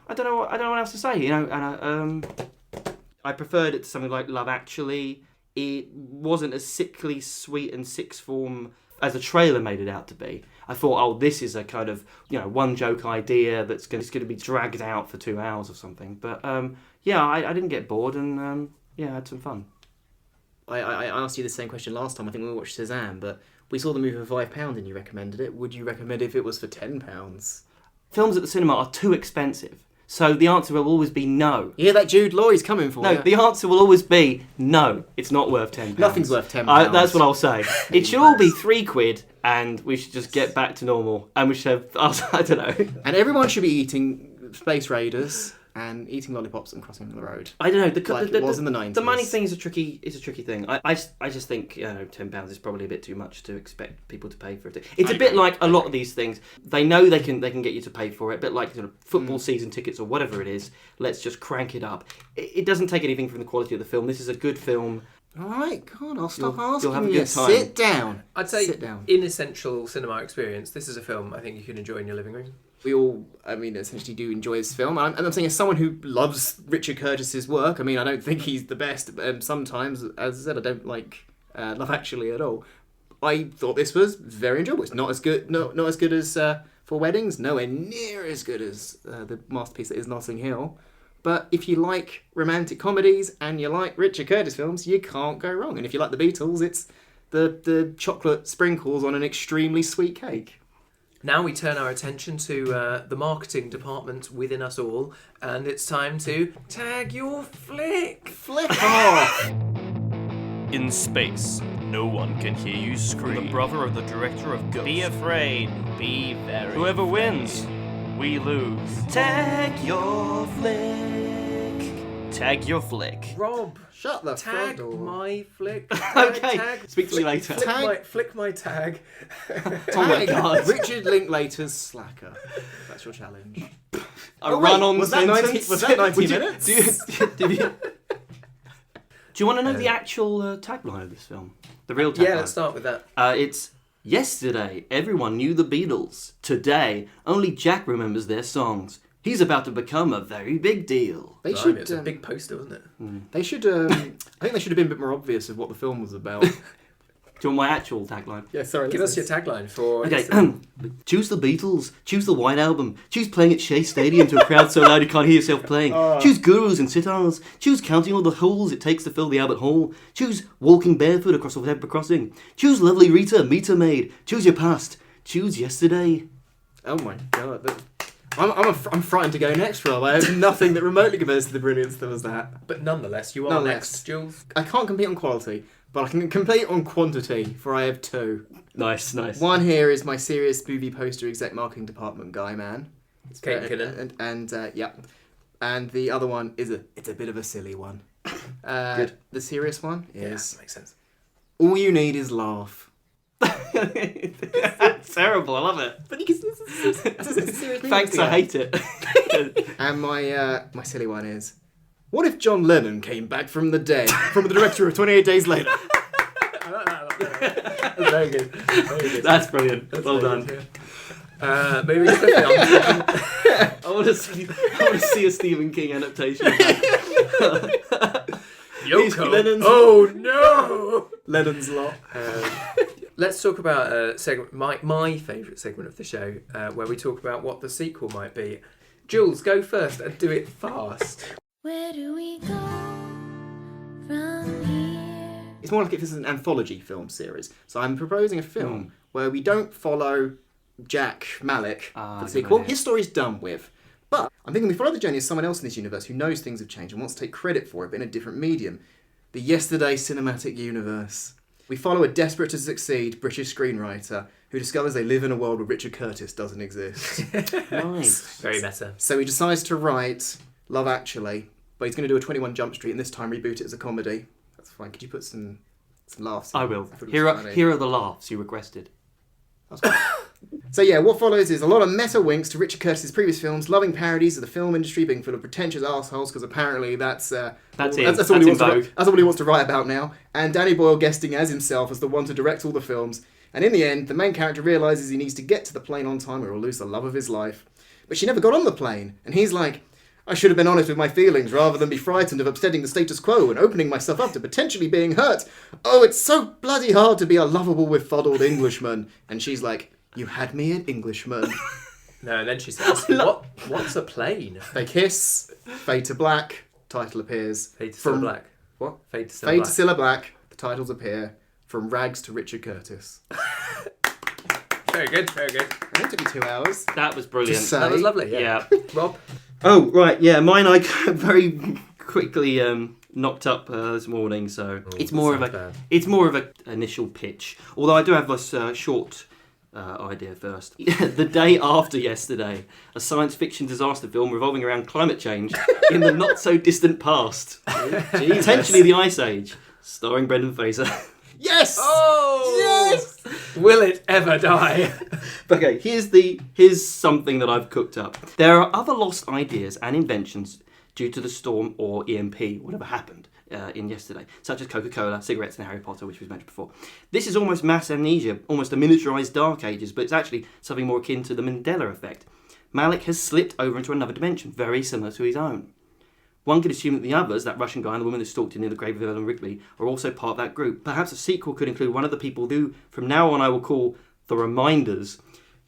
don't know what else to say. And I preferred it to something like Love Actually. It wasn't as sickly sweet and sixth form as the trailer made it out to be. I thought, oh, this is a kind of one joke idea that's going to be dragged out for 2 hours or something. But I didn't get bored, and I had some fun. I asked you the same question last time. I think we watched Shazam, but we saw the movie for £5 and you recommended it. Would you recommend it if it was for £10? Films at the cinema are too expensive, so the answer will always be no. You hear that, Jude Law? He's coming for No, you. the answer will always be no. It's not worth £10. Nothing's worth £10. That's what I'll say. It should all be £3, and we should just get back to normal. And we should have, I don't know. And everyone should be eating Space Raiders and eating lollipops and crossing the road. I don't know. Like it was in the 90s. The money thing is a tricky thing. I just think £10 is probably a bit too much to expect people to pay for it. It's a bit like a lot of these things. They know they can get you to pay for it. A bit like football season tickets or whatever it is. Let's just crank it up. It doesn't take anything from the quality of the film. This is a good film. All right, God, I'll stop You'll asking have a you. good time. Sit down. I'd say, Sit down. in essential cinema experience, this is a film I think you can enjoy in your living room. We all, essentially do enjoy this film. And I'm saying as someone who loves Richard Curtis's work, I don't think he's the best. Sometimes, as I said, I don't like Love Actually at all. I thought this was very enjoyable. It's not as good, not as good as For Weddings, nowhere near as good as the masterpiece that is Notting Hill. But if you like romantic comedies and you like Richard Curtis films, you can't go wrong. And if you like the Beatles, it's the chocolate sprinkles on an extremely sweet cake. Now we turn our attention to the marketing department within us all, and it's time to tag your flick. Flick off! In space, no one can hear you scream. The brother of the director of Ghost. Be afraid. Be very. Whoever wins, we lose. Tag your flick. Tag your flick. Rob, Shut the front tag door. my flick. Okay, speak to you later. Flick my tag. Oh my God. Richard Linklater's Slacker. That's your challenge. A Oh, wait, run-on was that sentence. 90 was that 90 Would minutes? Do you want to know the actual tagline of this film? The real tagline? Yeah, let's start with that. It's, yesterday, everyone knew the Beatles. Today, only Jack remembers their songs. He's about to become a very big deal. They Blimey, should. it's a big poster, wasn't it? They should. I think they should have been a bit more obvious of what the film was about. Do you want my actual tagline? Yeah, sorry. Give us your tagline for... Okay, choose the Beatles, choose the White Album, choose playing at Shea Stadium to a crowd so loud you can't hear yourself playing, choose gurus and sitars, choose counting all the holes it takes to fill the Albert Hall, choose walking barefoot across a zebra crossing, choose lovely Rita, meter maid, choose your past, choose yesterday. Oh my god. I'm frightened to go next, Rob. I have nothing that remotely compares to the brilliance that was that. But nonetheless, you are Nonetheless. next, Jules. I can't compete on quality, but I can compete on quantity, for I have two. Nice. One here is my serious movie poster exec marketing department guy, man. It's Kate Kinnan. And the other one is it's a bit of a silly one. Good. The serious one is makes sense. all you need is laugh. That's terrible. I love it. But it's a serious movie. Thanks, I hate it. And my silly one is, what if John Lennon came back from the dead, from the director of 28 Days Later? That's very good. Very good. That's brilliant. Well done. Moving quickly on. I want to see a Stephen King adaptation. Yoko. Lennon's Oh no! Lennon's Lot. Let's talk about a segment, my favourite segment of the show, where we talk about what the sequel might be. Jules, go first and do it fast. Where do we go from here? It's more like if this is an anthology film series. So I'm proposing a film where we don't follow Jack Malik for the sequel. His story's done with. But I'm thinking we follow the journey of someone else in this universe who knows things have changed and wants to take credit for it, but in a different medium. The Yesterday cinematic universe. We follow a desperate to succeed British screenwriter who discovers they live in a world where Richard Curtis doesn't exist. Nice. Very meta. So he decides to write Love Actually, but he's going to do a 21 Jump Street and this time reboot it as a comedy. That's fine. Could you put some laughs in? I will. thought it was Here funny. are the laughs you requested. So yeah, what follows is a lot of meta winks to Richard Curtis's previous films, loving parodies of the film industry being full of pretentious assholes, because apparently that's all he wants to write about now. And Danny Boyle guesting as himself as the one to direct all the films. And in the end, the main character realises he needs to get to the plane on time or he'll lose the love of his life. But she never got on the plane, and he's like, I should have been honest with my feelings rather than be frightened of upsetting the status quo and opening myself up to potentially being hurt. Oh, it's so bloody hard to be a lovable befuddled Englishman. And she's like, you had me at Englishman. No, and then she says, what's a plane? They kiss, fade to black, title appears. Fade to Cilla Black. What? Fade to Cilla Fade Black. to Cilla Black, the titles appear. From Rags to Richard Curtis. Very good, very good. And it took me 2 hours. That was brilliant. To say. That was lovely, yeah. Rob? Oh, right, yeah. Mine I very quickly knocked up this morning, so it's more of an initial pitch. Although I do have this short idea first. The day after yesterday, a science fiction disaster film revolving around climate change in the not so distant past. Potentially the Ice Age, starring Brendan Fraser. Yes! Oh! Yes! Will it ever die? Okay, here's something that I've cooked up. There are other lost ideas and inventions due to the storm or EMP, whatever happened in yesterday, such as Coca-Cola, cigarettes, and Harry Potter, which was mentioned before. This is almost mass amnesia, almost a miniaturized Dark Ages, but it's actually something more akin to the Mandela effect. Malik has slipped over into another dimension, very similar to his own. One could assume that the others, that Russian guy and the woman who stalked him near the grave of Ellen Ripley, are also part of that group. Perhaps a sequel could include one of the people who, from now on, I will call the Reminders,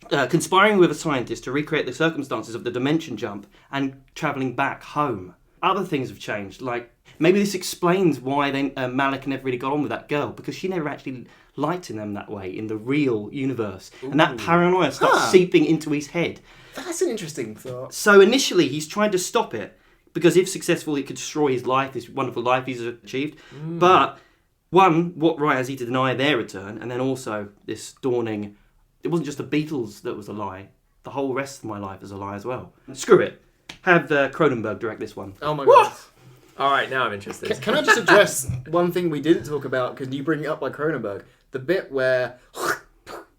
conspiring with a scientist to recreate the circumstances of the dimension jump and travelling back home. Other things have changed, like maybe this explains why Malik never really got on with that girl, because she never actually liked them that way in the real universe. Ooh. And that paranoia starts seeping into his head. That's an interesting thought. So initially he's trying to stop it, because if successful, it could destroy his life, this wonderful life he's achieved. But, one, what right has he to deny their return? And then also, this dawning, it wasn't just the Beatles that was a lie. The whole rest of my life is a lie as well. Screw it. Have Cronenberg direct this one. Oh my god. All right, now I'm interested. Can I just address one thing we didn't talk about, because you bring it up by Cronenberg? The bit where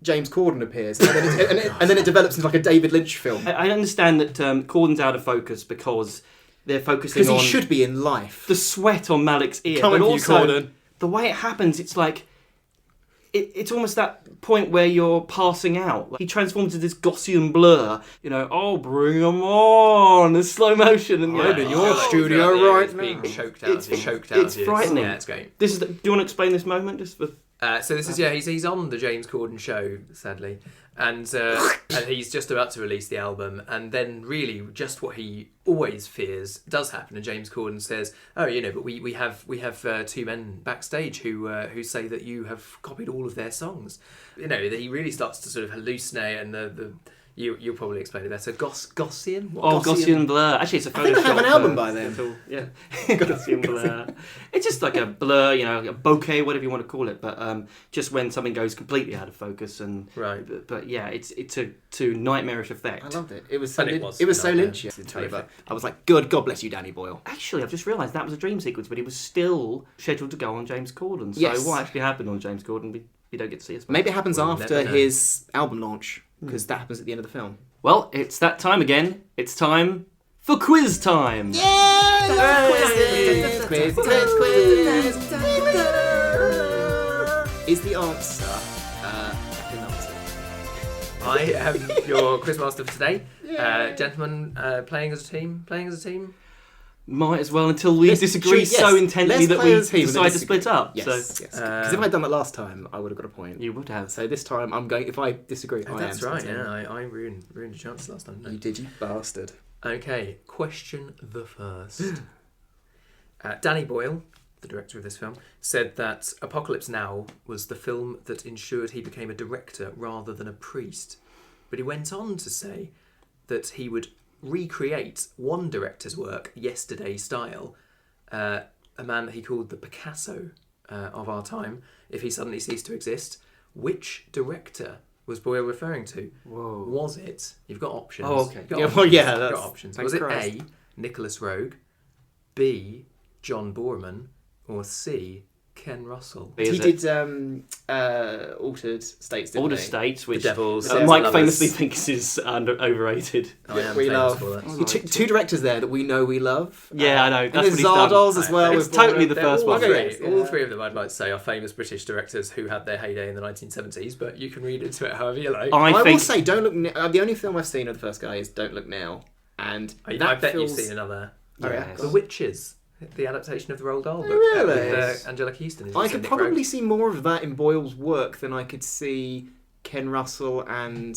James Corden appears, and then it develops into like a David Lynch film. I understand that Corden's out of focus because they're focusing on... Because he should be in life. The sweat on Malik's ear. Coming but for also, you, Corden. The way it happens, it's like... It's almost that point where you're passing out. Like, he transforms into this Gaussian blur. You know, oh, bring them on! In slow motion. And I'm in your studio right now. Being choked out. It's frightening. Yeah, it's great. Do you want to explain this moment? Just for... So this is he's on the James Corden show, sadly, and he's just about to release the album, and then really just what he always fears does happen. And James Corden says, "Oh, but we have two men backstage who say that you have copied all of their songs." That he really starts to sort of hallucinate, and the You'll probably explain it better. Gaussian? What? Oh, Gaussian blur. Actually, it's a Photoshop. I think I have an album by then. Yeah, Gaussian blur. It's just like a blur, a bokeh, whatever you want to call it. But just when something goes completely out of focus, and right. But yeah, it's to nightmarish effect. I loved it. It was so And it was so nightmare. Lynchian. But I was like, God bless you, Danny Boyle. Actually, I've just realised that was a dream sequence, but it was still scheduled to go on James Corden. So Yes. what actually happened on James Corden, we don't get to see as much. Maybe it happens We'll after never know. his album launch, because that happens at the end of the film. Well, it's that time again. It's time for quiz time. Quiz. Is the answer the Nazi? I am your quizmaster for today. Gentlemen, playing as a team? Might as well until we disagree yes. so intensely Let's that play we as a team and then decide to disagree. split up. Yes, So yes. Because if I'd done that last time, I would have got a point. you would have. So this time, I'm going. If I disagree, I That's am right, splitting. yeah. I ruined your chances last time. You did, you bastard. Okay, question the first. Danny Boyle, the director of this film, said that Apocalypse Now was the film that ensured he became a director rather than a priest. But he went on to say that he would recreate one director's work, Yesterday style, a man that he called the Picasso of our time, if he suddenly ceased to exist. Which director was Boyle referring to? Whoa. Was it? You've got options. Oh, okay. You've got Yeah, options. well, yeah, You've that's- got options. thanks Was it Christ. A, Nicholas Roeg, B, John Boorman, or C, Ken Russell? Is He it? did Altered States, didn't Older he? States, which The Devils, Mike Lovers. famously thinks is overrated. I am we famous love. for that. You two directors there that we know we love. Yeah, I know. And That's there's what he's done. Zardoz as well. It's with totally Boyle. the They're first all one. Three, Yeah. all three of them, I'd like to say, are famous British directors who had their heyday in the 1970s, but you can read into it however you like. I will think say, Don't Look Now. The only film I've seen of the first guy is Don't Look Now, and I that bet feels... you've seen another. Yes. The Witches, the adaptation of the Roald Dahl book. Really? With Angelica Houston. I could Nick probably Roeg. see more of that in Boyle's work than I could see Ken Russell and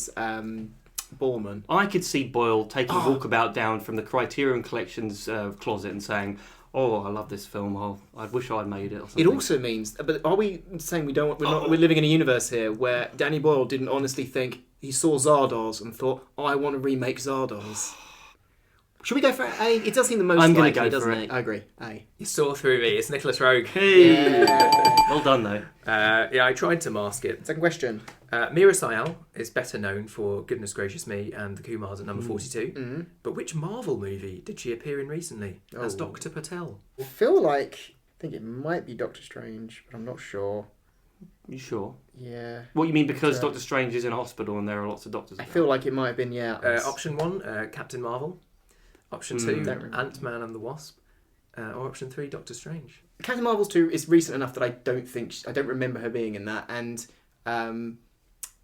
Boorman. I could see Boyle taking Walkabout down from the Criterion Collection's closet and saying, "Oh, I love this film. Oh, I wish I'd made it." Or something. It also means, but are we saying we don't? We're living in a universe here where Danny Boyle didn't honestly think he saw Zardoz and thought, "Oh, I want to remake Zardoz." Should we go for A? It does seem the most I'm gonna likely, go doesn't for it? it. I agree. A. You saw through me. It's Nicholas Roeg. Hey, well done though. Yeah, I tried to mask it. Second question. Mira Sayal is better known for Goodness Gracious Me and The Kumars at number 42. Mm-hmm. But which Marvel movie did she appear in recently as Oh. Dr. Patel? I feel like I think it might be Doctor Strange, but I'm not sure. You sure? Yeah. What you mean because Uh, Doctor Strange is in a hospital and there are lots of doctors? I about? feel like it might have been Option 1, Captain Marvel. Option 2, Don't remember. Ant-Man and the Wasp. Or option 3, Doctor Strange. Captain Marvel's 2 is recent enough that I don't remember her being in that, and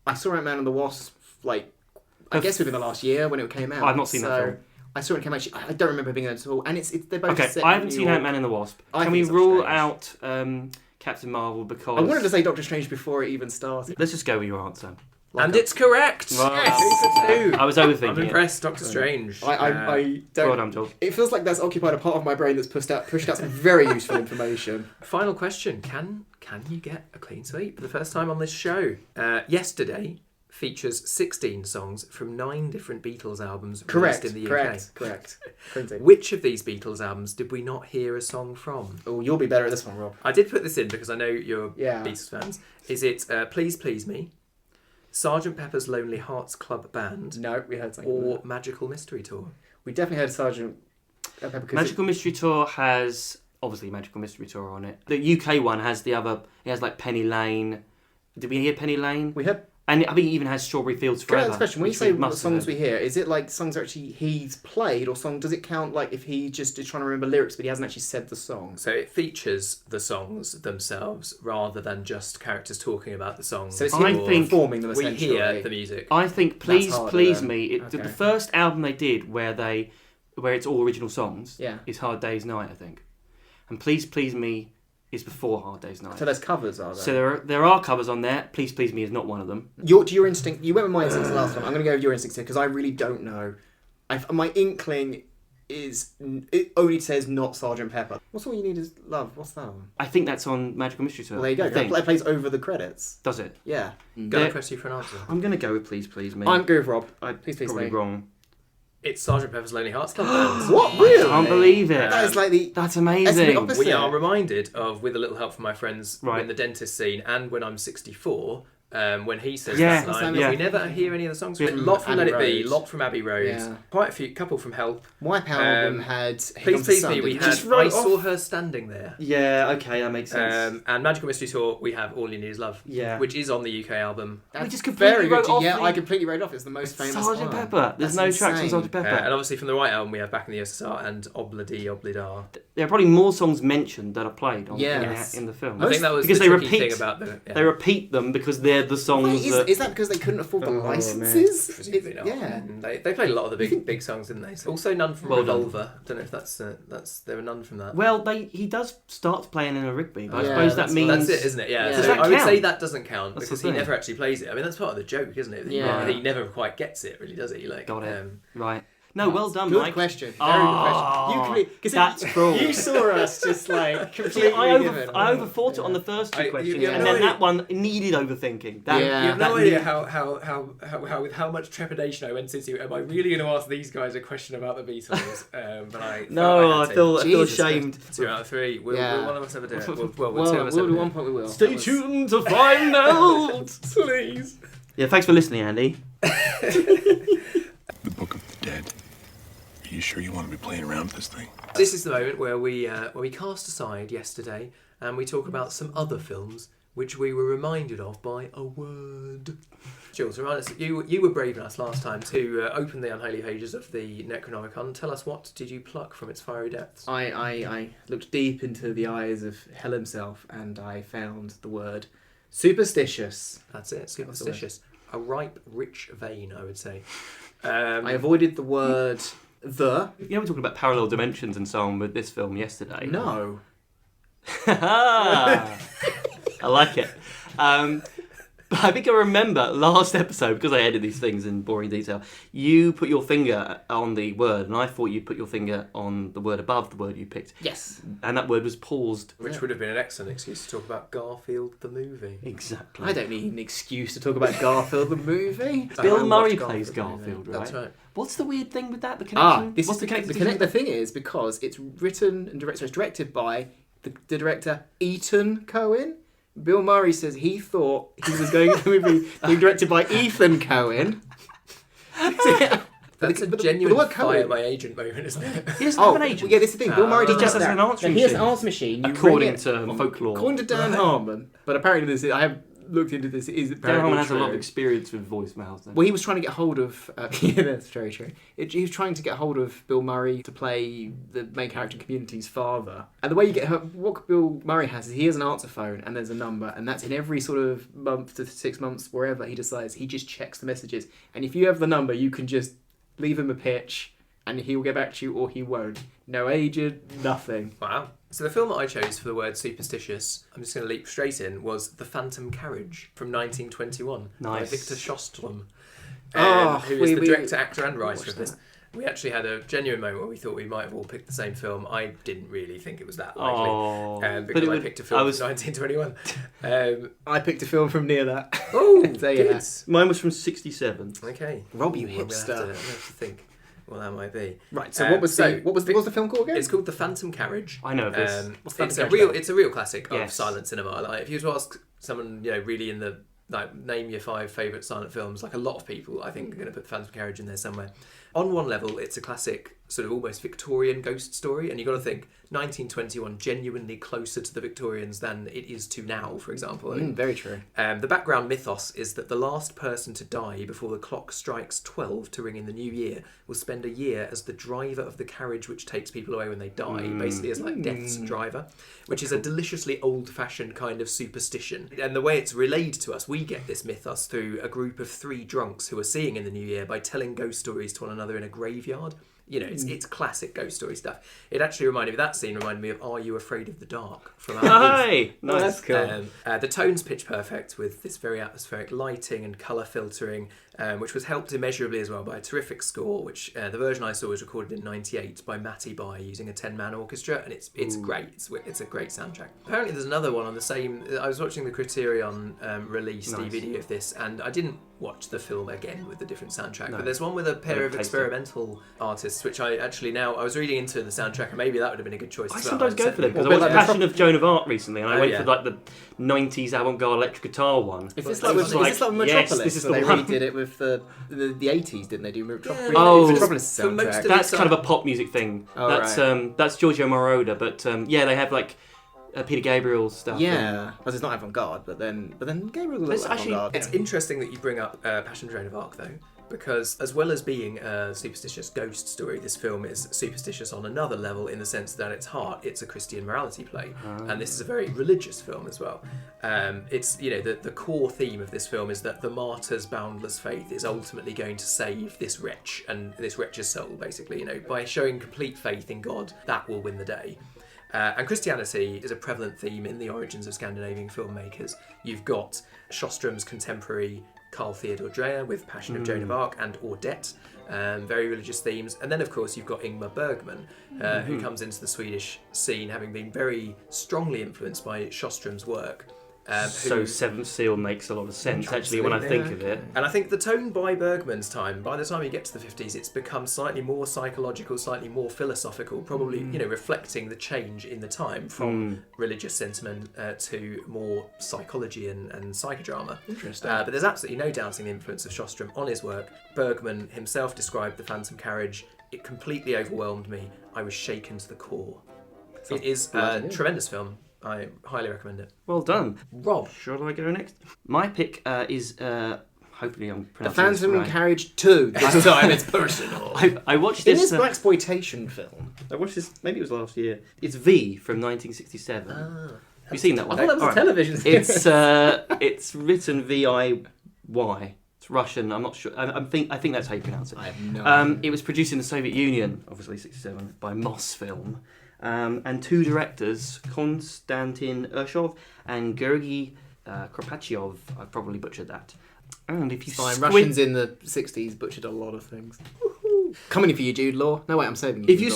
I saw Ant-Man and the Wasp I guess within the last year when it came out. I've not seen that film. I saw it came out. I don't remember her being in it at all, and they're both Okay, set I in haven't New seen York. Ant-Man and the Wasp. I Can think we it's rule Strange. out Captain Marvel because... I wanted to say Doctor Strange before it even started. Let's just go with your answer. And it's correct! Wow. Yes! I was overthinking I'm it. impressed, Doctor Strange. I don't. Well done, Joel. It feels like that's occupied a part of my brain that's pushed out some very useful information. Final question. Can you get a clean sweep for the first time on this show? Yesterday features 16 songs from 9 different Beatles albums Correct. released in the Correct. Printing. Which of these Beatles albums did we not hear a song from? Oh, you'll be better at this one, Rob. I did put this in because I know you're Yeah. Beatles fans. Is it Please Please Me, Sgt. Pepper's Lonely Hearts Club Band, No, we heard something. or Magical Mystery Tour? We definitely heard Sergeant Pepper. 'Cause Magical Mystery Tour has obviously Magical Mystery Tour on it. The UK one has the other. It has like Penny Lane. Did we hear Penny Lane? we heard. And I think it even has Strawberry Fields Can I Forever. ask a question? When you which say we what must songs have we hear, is it like songs actually he's played, or does it count like if he just is trying to remember lyrics but he hasn't actually said the song? So it features the songs themselves rather than just characters talking about the songs. So it's I him think performing them we essentially. hear the music. I think Please harder Please then. Me. Okay. The first album they did where it's all original songs. Yeah. Is Hard Day's Night, I think. And Please Please Me is before Hard Day's Night. So there's covers, are there? So there are covers on there. Please Please Me is not one of them. Your instinct. You went with my instincts last time. I'm going to go with your instincts here because I really don't know. My inkling it only says not Sergeant Pepper. What's All You Need Is Love? What's that one? I think that's on Magical Mystery Tour. Well, there you go. I think. It plays over the credits. Does it? Yeah. Gonna press you for an answer. I'm going to go with Please Please Me. I'm good with Rob. I'm Please probably me. wrong. It's Sergeant Pepper's Lonely Hearts Club Band. What? Really? Can't believe it. That is like the... That's That's the amazing. opposite. We are reminded of, with a little help from my friends, Right. in the dentist scene and when I'm 64, when he says Yeah, that line, yeah. we never hear any of the songs. Yeah. A lot from Abbey Let It Be, Road. lot from Abbey Road, Yeah. quite a couple from Help. Wipeout album had... Here Please Comes the Please Sun, Me, we didn't it? had Just wrote I Saw off- Her Standing There. Yeah, okay, that makes sense. And Magical Mystery Tour, we have All You Need Is Love, Yeah. which is on the UK album. That's We just completely very wrote good. off Yeah, the- I completely wrote off. It's the most famous Sergeant one. Pepper. There's no That's tracks on insane. Sergeant Pepper. And obviously from the Right album, we have Back in the USSR and Obladi Oblidar. There are probably more songs mentioned that are played on, Yes. in the film. I think that was because the they tricky repeat, thing about the... Yeah. They repeat them because they're the songs Wait, is that because they couldn't afford the Oh, man. licenses? Presumably not. Yeah. They played a lot of the big songs, didn't they? Also none from Well done. Revolver. I don't know if that's there were none from that. Well, he does start playing in a Rigby, but I Yeah, suppose that that's- means... That's it, isn't it? Yeah. Yeah. So Does that I would count? say that doesn't count That's because the he thing. never actually plays it. I mean, that's part of the joke, isn't it? Yeah. He never quite gets it, really, does he? Like, Got it. Right. No, well done, Good Mike. question. Very Oh, good question. Because that's cruel. You saw us just like See, completely I given. overthought it on the first two You questions, have and no then idea. that one needed overthinking. That, Yeah. You have no that idea needed- how with how much trepidation I went into. Am I really going to ask these guys a question about the Beatles? But I No, I feel Jesus ashamed. 2 out of 3. Will one of us ever do it? Well, two Well, of us we'll ever do do one it. point. We will. Stay tuned to find out. Please. Yeah, thanks for listening, Andy. The Book of the Dead. Are you sure you want to be playing around with this thing? This is the moment where we cast aside yesterday and we talk about some other films which we were reminded of by a word. Jules, remind us, you were brave enough last time to open the unholy pages of the Necronomicon. Tell us, what did you pluck from its fiery depths? I looked deep into the eyes of Hell himself and I found the word superstitious. That's it, superstitious. A ripe, rich vein, I would say. I avoided the word the. You know, we're talking about parallel dimensions and so on with this film yesterday. No. I like it. But I think I remember last episode, because I edit these things in boring detail, you put your finger on the word, and I thought you put your finger on the word above the word you picked. Yes. And that word was paused. Which would have been an excellent excuse to talk about Garfield the movie. Exactly. I don't need an excuse to talk about Garfield the movie. Bill I Murray watched plays Garfield the Garfield, movie. right? That's right. What's the weird thing with that? The connection? This What's is connection? the thing is because it's written and directed. So it's directed by the director Ethan Cohen. Bill Murray says he thought he was going to the movie being directed by Ethan Cohen. That's a but the genuine word fire Cohen- my agent moment, isn't it? He doesn't have an agent. yeah, this is the thing. Bill Murray He does just that. has an answering He has an machine. answer machine. You According ring it- to folklore. According to Dan Harmon, but apparently this is, I have looked into this. It is Dan apparently Harmon has a lot of true. experience with voicemails. Then. Well, he was trying to get hold of. Yeah, that's very true. He was trying to get hold of Bill Murray to play the main character in Community's father. And the way you get what Bill Murray has is he has an answer phone and there's a number, and that's in every sort of month to 6 months, wherever he decides, he just checks the messages. And if you have the number, you can just leave him a pitch, and he will get back to you, or he won't. No agent, nothing. Wow. So the film that I chose for the word superstitious, I'm just going to leap straight in, was The Phantom Carriage from 1921 by Nice. Victor Shostlum, Oh, who is the we director, actor and writer watched of this. that. We actually had a genuine moment where we thought we might have all picked the same film. I didn't really think it was that likely Oh, because I it picked a film from 1921. I picked a film from near that. Oh, So, yeah. good. Mine was from '67. Okay. Rob, you Ooh, I'm gonna hipster. I'm gonna have to think what that might be. Right. So what was the film called again? It's called The Phantom Carriage. I know this. What's Phantom It's a Carriage real about? it's a real classic of Yes. silent cinema. Like if you were to ask someone, really in the name your 5 favourite silent films, like a lot of people I think are going to put The Phantom Carriage in there somewhere. On one level, it's a classic sort of almost Victorian ghost story, and you've got to think 1921 genuinely closer to the Victorians than it is to now, for example. I mean, Very true. the background mythos is that the last person to die before the clock strikes 12 to ring in the new year will spend a year as the driver of the carriage which takes people away when they die, basically as like death's driver, which is a deliciously old-fashioned kind of superstition. And the way it's relayed to us, we get this mythos through a group of 3 drunks who are seeing in the new year by telling ghost stories to one another in a graveyard. It's classic ghost story stuff. It actually reminded me, that scene reminded me of Are You Afraid of the Dark from Alan Woods. Hey, nice. That's cool. The tone's pitch perfect with this very atmospheric lighting and colour filtering. which was helped immeasurably as well by a terrific score, which the version I saw was recorded in '98 by Matty By using a 10-man orchestra, and it's great. It's a great soundtrack. Apparently there's another one on the same... I was watching the Criterion release DVD of this, and I didn't watch the film again with the different soundtrack, but there's one with a pair of experimental artists, which I was reading into the soundtrack, and maybe that would have been a good choice I as well. sometimes go for them, because I watched Passion of Joan of Arc recently, and I went yeah. for like the 90s avant-garde electric guitar one. Is this like Metropolis? Yes, this is where the they one. redid it with the 80s, didn't they do Metropolis? Oh, Metropolis for most soundtrack. of That's kind of a pop music thing. Oh, That's Giorgio Moroder, but they have like Peter Gabriel stuff. Yeah, because it's not avant-garde, but then Gabriel's a little avant-garde. It's interesting that you bring up Passion of Joan of Arc, though, because as well as being a superstitious ghost story, this film is superstitious on another level, in the sense that at its heart, it's a Christian morality play, and this is a very religious film as well. It's the core theme of this film is that the martyr's boundless faith is ultimately going to save this wretch and this wretch's soul, basically. By showing complete faith in God, that will win the day. And Christianity is a prevalent theme in the origins of Scandinavian filmmakers. You've got Sjöström's contemporary Carl Theodor Dreyer with Passion of Joan of Arc and Audette, very religious themes. And then, of course, you've got Ingmar Bergman, who comes into the Swedish scene having been very strongly influenced by Sjöström's work. So Seventh Seal makes a lot of sense, actually, when I think of it. And I think the tone by Bergman's time, by the time you get to the 50s, it's become slightly more psychological, slightly more philosophical, probably reflecting the change in the time from religious sentiment to more psychology and psychodrama. Interesting. But there's absolutely no doubting the influence of Sjöström on his work. Bergman himself described The Phantom Carriage. It completely overwhelmed me. I was shaken to the core. It is a tremendous film. I highly recommend it. Well done. Rob. Should I go next? My pick is, hopefully I'm The pronouncing this Phantom right. Carriage 2. This time it's personal. I watched In this... this blaxploitation film. I watched this, maybe it was last year. It's V from 1967. Have you seen that one? I thought that was a television series. It's written V-I-Y. It's Russian. I'm not sure. I think that's how you pronounce it. I have no idea. It was produced in the Soviet Union, obviously 67, by Mosfilm. And two directors, Konstantin Urshov and Georgy Kropatchev. I've probably butchered that. And if you Fine, squint... Russians in the 60s butchered a lot of things. Coming for you, Jude Law. No, wait, I'm saving you. If you...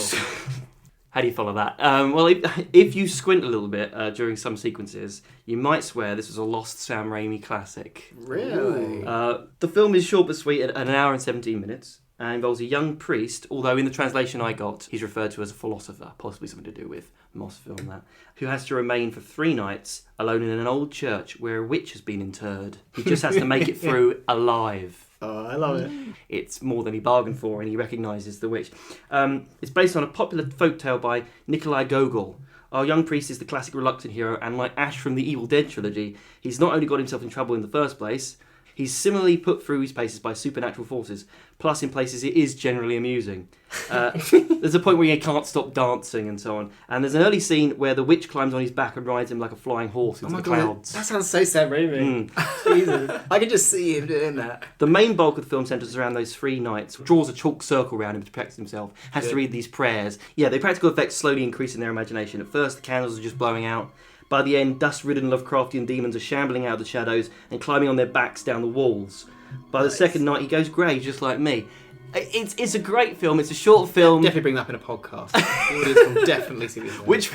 How do you follow that? Well, if you squint a little bit during some sequences, you might swear this was a lost Sam Raimi classic. Really? The film is short but sweet at an hour and 17 minutes. And involves a young priest, although in the translation I got, he's referred to as a philosopher, possibly something to do with Mosfilm, that, who has to remain for 3 nights alone in an old church where a witch has been interred. He just has to make it through alive. Oh, I love it. It's more than he bargained for, and he recognises the witch. It's based on a popular folktale by Nikolai Gogol. Our young priest is the classic reluctant hero, and like Ash from the Evil Dead trilogy, he's not only got himself in trouble in the first place, he's similarly put through his paces by supernatural forces. Plus, in places, it is generally amusing. There's a point where he can't stop dancing and so on. And there's an early scene where the witch climbs on his back and rides him like a flying horse into the clouds. That sounds so Sam Raimi. Jesus. I can just see him doing that. The main bulk of the film centres around those 3 nights, draws a chalk circle around him to protect himself, has to read these prayers. Yeah, the practical effects slowly increase in their imagination. At first, the candles are just blowing out. By the end, dust-ridden Lovecraftian demons are shambling out of the shadows and climbing on their backs down the walls. By the second night, he goes grey, just like me. It's a great film. It's a short film. Definitely bring that up in a podcast. The audience will definitely see this. Which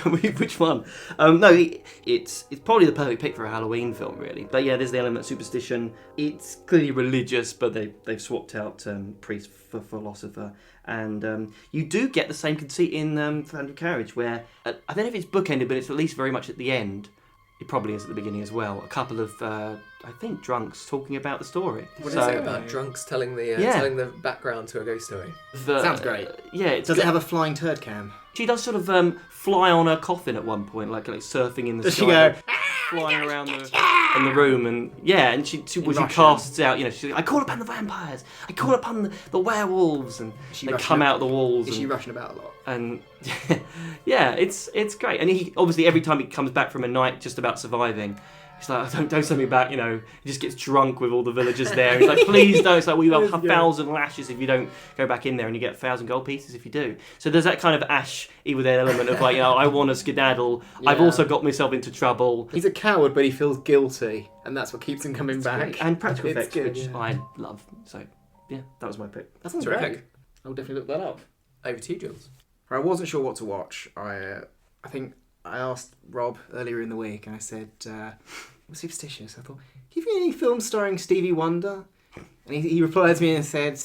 one? No, it's probably the perfect pick for a Halloween film, really. But yeah, there's the element of superstition. It's clearly religious, but they've swapped out priest for philosopher. And you do get the same conceit in Phantom Carriage, where I don't know if it's bookended, but it's at least very much at the end. It probably is at the beginning as well. A couple of, I think, drunks talking about the story. What is it about drunks telling the background to a ghost story? Sounds great. Yeah. Does it have a flying turd cam? She does sort of fly on her coffin at one point, like surfing in the Does sky. she go, flying around in the room, and she casts out, she's like, I call upon the vampires, I call upon the werewolves, and they come out the walls. Is she rushing about a lot? And yeah, it's great. And he obviously, every time he comes back from a night just about surviving, He's like, don't send me back, He just gets drunk with all the villagers there. He's like, please don't. It's like, we have 1,000 lashes if you don't go back in there, and you get 1,000 gold pieces if you do. So there's that kind of Ash Evil Dead element of like, I want to skedaddle. Yeah. I've also got myself into trouble. He's a coward, but he feels guilty, and that's what keeps him coming back. And practical It's effects, good, which yeah. I love. So, yeah, that was my pick. That sounds Terrific. great. I'll definitely look that up. Over to you, Jules. I wasn't sure what to watch. I think I asked Rob earlier in the week, and I said, I'm superstitious. I thought, give me any films starring Stevie Wonder? And he replied to me and said,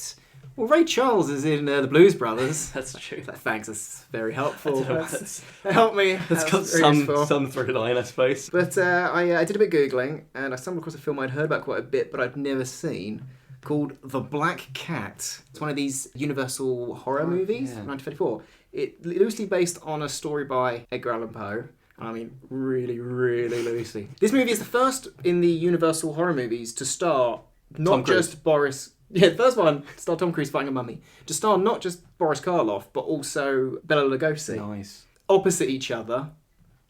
well, Ray Charles is in the Blues Brothers. That's true. Thanks, that's very helpful. That's Help me. got very some useful. through line, I suppose. But I did a bit Googling, and I stumbled across a film I'd heard about quite a bit, but I'd never seen, called The Black Cat. It's one of these Universal horror movies from 1934. It loosely based on a story by Edgar Allan Poe. I mean, really, really loosely. This movie is the first in the Universal horror movies to star not just Boris... Yeah, the first one to star Tom Cruise fighting a mummy. To star not just Boris Karloff, but also Bela Lugosi. Nice. Opposite each other,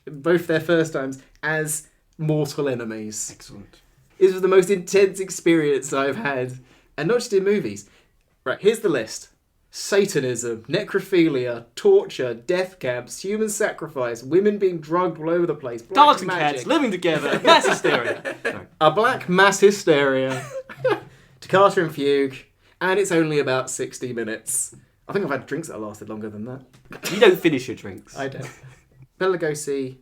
both their first times, as mortal enemies. Excellent. This was the most intense experience I've had. And not just in movies. Right, here's the list. Satanism, necrophilia, torture, death camps, human sacrifice, women being drugged all over the place, black Dogs and magic, cats living together, mass hysteria. Sorry. a black mass hysteria, Toccata and Fugue, and it's only about 60 minutes. I think I've had drinks that lasted longer than that. You don't finish your drinks. I don't. Bela Lugosi,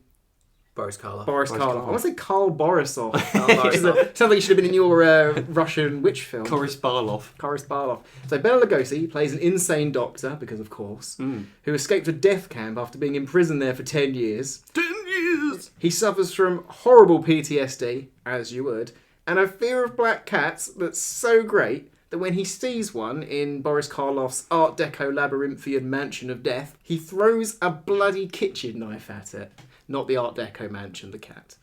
Boris Karloff. Boris Karloff. Karloff. I want to say Karl Borisov. Borisov. Sounds like you should have been in your Russian witch film. Boris Barloff. Barloff. So Bela Lugosi plays an insane doctor, because of course, who escaped a death camp after being imprisoned there for 10 years. 10 years! He suffers from horrible PTSD, as you would, and a fear of black cats that's so great that when he sees one in Boris Karloff's Art Deco labyrinthian mansion of death, he throws a bloody kitchen knife at it. Not the Art Deco mansion, the cat.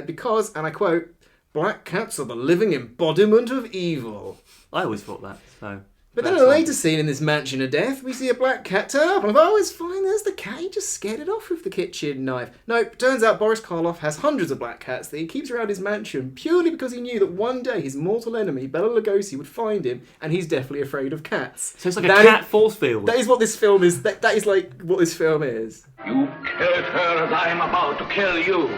Because, and I quote, black cats are the living embodiment of evil. I always thought that, so... But then in a later scene in this mansion of death, we see a black cat turn up, and I thought, oh, it's fine, there's the cat, he just scared it off with the kitchen knife. Nope, turns out Boris Karloff has hundreds of black cats that he keeps around his mansion purely because he knew that one day his mortal enemy, Bela Lugosi, would find him, and he's deathly afraid of cats. So it's like a cat force field. That is what this film is. That is like what this film is. You killed her as I am about to kill you.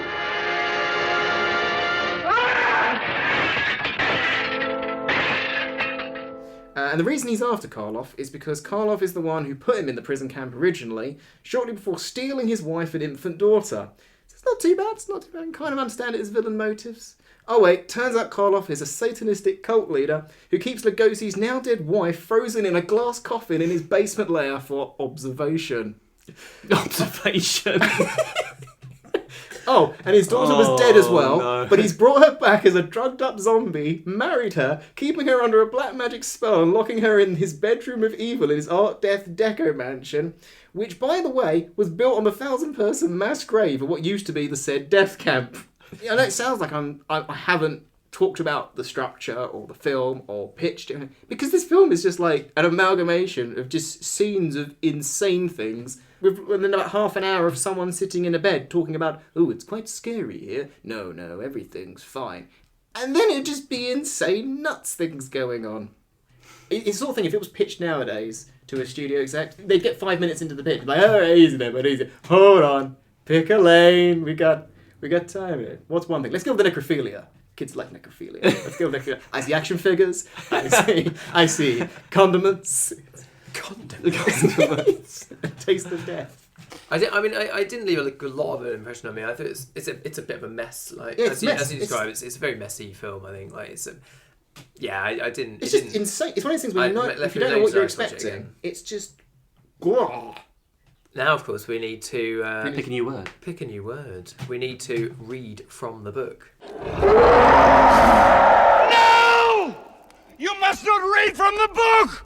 And the reason he's after Karloff is because Karloff is the one who put him in the prison camp originally, shortly before stealing his wife and infant daughter. So it's not too bad, I can kind of understand it as villain motives. Oh wait, turns out Karloff is a satanistic cult leader who keeps Lugosi's now dead wife frozen in a glass coffin in his basement lair for observation. Observation. Oh, and his daughter was dead as well, no. but he's brought her back as a drugged up zombie, married her, keeping her under a black magic spell and locking her in his bedroom of evil in his Art Deco mansion, which, by the way, was built on the 1,000-person mass grave of what used to be the said death camp. I know it sounds like I haven't talked about the structure or the film or pitched it, because this film is just like an amalgamation of just scenes of insane things with then about half an hour of someone sitting in a bed talking about, oh, it's quite scary here. No, everything's fine. And then it'd just be insane nuts things going on. It's the sort of thing, if it was pitched nowadays to a studio exec, they'd get 5 minutes into the pitch, like, oh, easy there, but easy. Hold on, pick a lane, we got time here. What's one thing? Let's go with the necrophilia. Kids like necrophilia. Let's go with necrophilia. I see action figures. I see condiments. Condiments. Taste of death. I didn't leave a lot of an impression on me. I thought it's a bit of a mess. Like Yeah, as you describe, it's a very messy film. I think I didn't. It's just insane. It's one of those things where if you don't know what you're expecting, it's just. Now, of course, we need to Pick a new word. Pick a new word. We need to read from the book. No! You must not read from the book!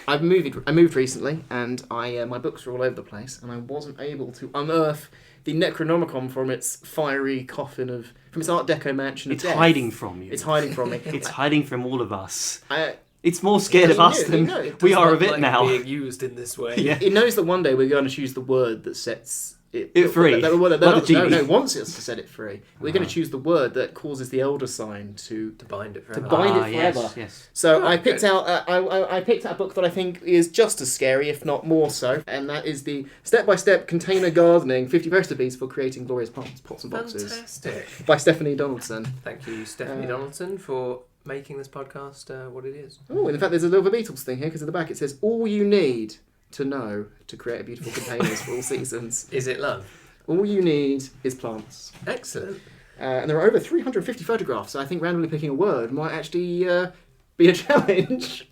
I moved recently, and my books were all over the place, and I wasn't able to unearth the Necronomicon from its fiery coffin from its Art Deco mansion of It's death. hiding from you. It's hiding from me. It's hiding from all of us. I, It's more scared of us than we are of it Like now. being used in this way. Yeah. It knows that one day we're going to choose the word that sets It free. They're Like not, the genie. no, wants us to set it free. We're going to choose the word that causes the elder sign to bind it to forever. bind it forever. Yes, yes. So I picked out I picked out a book that I think is just as scary, if not more so, and that is the Step-by-Step Container Gardening 50 Recipes for Creating Glorious Pots and Boxes Fantastic. by Stephanie Donaldson. Thank you, Stephanie Donaldson, for making this podcast what it is. Oh, in fact, there's a little bit Beatles thing here because at the back it says, all you need to know to create a beautiful containers for all seasons. Is it love? All you need is plants. Excellent. And there are over 350 photographs, so I think randomly picking a word might actually be a challenge.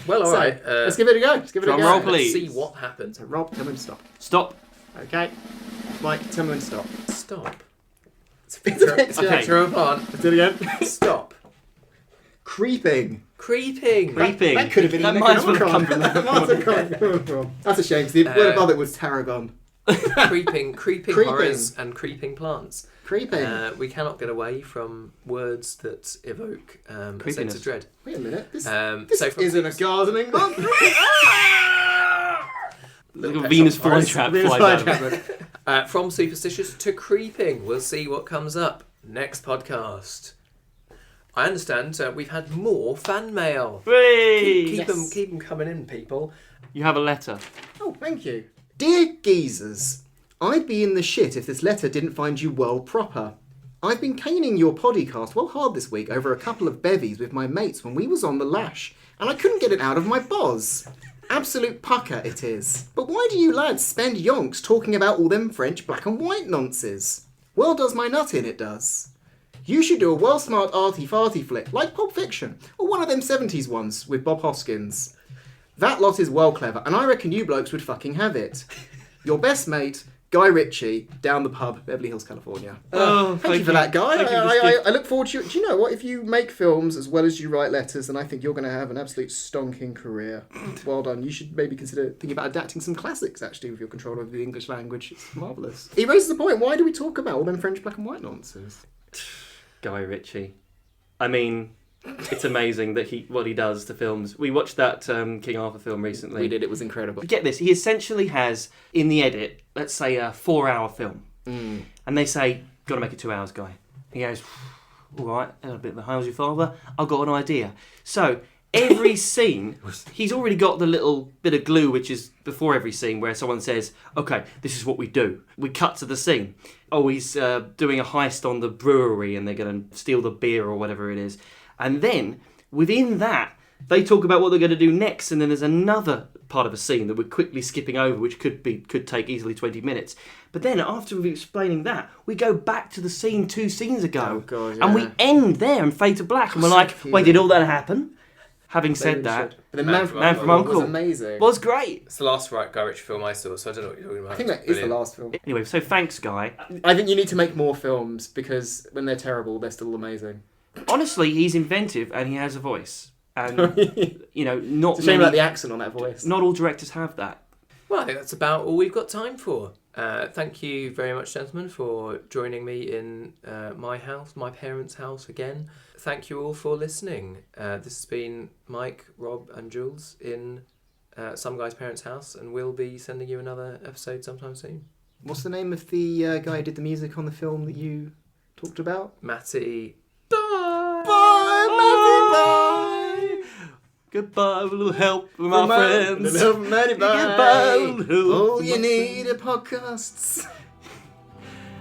Well, all So, right. let's give it a go. Let's give it a drum go. roll, Let's please. see what happens. So, Rob, tell me when to stop. Stop. Okay. Mike, tell me when to stop. Stop. It's a bit Okay. Throw upon. Let's do it again. Stop. Creeping. Creeping. Creeping. That could have been That an might as well have Necronomicon. come from that. That might have come from. That's a shame, because the word above it was tarragon. creeping Creeping. horrors and creeping plants. Creeping. We cannot get away from words that evoke a sense Creepiness. of dread. Wait a minute. This So from isn't a gardening book. Like a Venus flytrap Venus flies out. flytrap. from superstitious to creeping. We'll see what comes up next podcast. I understand we've had more fan mail. Hey! Keep Yes. them coming in, people. You have a letter. Oh, thank you. Dear geezers, I'd be in the shit if this letter didn't find you well proper. I've been caning your podcast well hard this week over a couple of bevies with my mates when we was on the lash, and I couldn't get it out of my boz. Absolute pucker it is. But why do you lads spend yonks talking about all them French black and white nonsense? Well does my nut in, it does. You should do a well smart arty farty flick like Pulp Fiction, or one of them 70s ones with Bob Hoskins. That lot is well clever, and I reckon you blokes would fucking have it. Your best mate, Guy Ritchie, down the pub, Beverly Hills, California. Oh, Thank you for that, Guy. Thank you for this gift. I look forward to you. Do you know what? If you make films as well as you write letters, then I think you're going to have an absolute stonking career. Well done. You should maybe consider thinking about adapting some classics, actually, with your control over the English language. It's marvellous. He raises the point, why do we talk about all them French black and white nonsense? Guy Ritchie. I mean, it's amazing that what he does to films. We watched that King Arthur film recently. We did. It was incredible. Get this, he essentially has, in the edit, let's say a 4-hour film. And they say, got to make it 2 hours, Guy. He goes, all right, a bit of how's your father? I've got an idea. So, every scene, he's already got the little bit of glue, which is before every scene, where someone says, okay, this is what we do. We cut to the scene. Oh, he's doing a heist on the brewery and they're going to steal the beer or whatever it is. And then, within that, they talk about what they're going to do next, and then there's another part of a scene that we're quickly skipping over, which could take easily 20 minutes. But then, after we've explaining that, we go back to the scene 2 scenes ago. Oh, God, And we yeah. end there and fade to black. And we're so like, cute. wait, did all that happen? Having said Maybe that, should. But then Man Man from from Uncle was was amazing. was great. It's the last Guy Ritchie film I saw, so I don't know what you're talking about. I think that It's is the brilliant. last film. Anyway, so thanks, Guy. I think you need to make more films because when they're terrible, they're still amazing. Honestly, he's inventive and he has a voice. And, you know, not It's a shame many- about the accent on that voice. not all directors have that. Well, I think that's about all we've got time for. Thank you very much, gentlemen, for joining me in my house, my parents' house again. Thank you all for listening. This has been Mike, Rob, and Jules in Some Guy's Parents' House, and we'll be sending you another episode sometime soon. What's the name of the guy who did the music on the film that you talked about? Matty. Bye, Matty, bye. Goodbye, with a little help from my friends. Matty, Goodbye, with a help All from you my need are podcasts.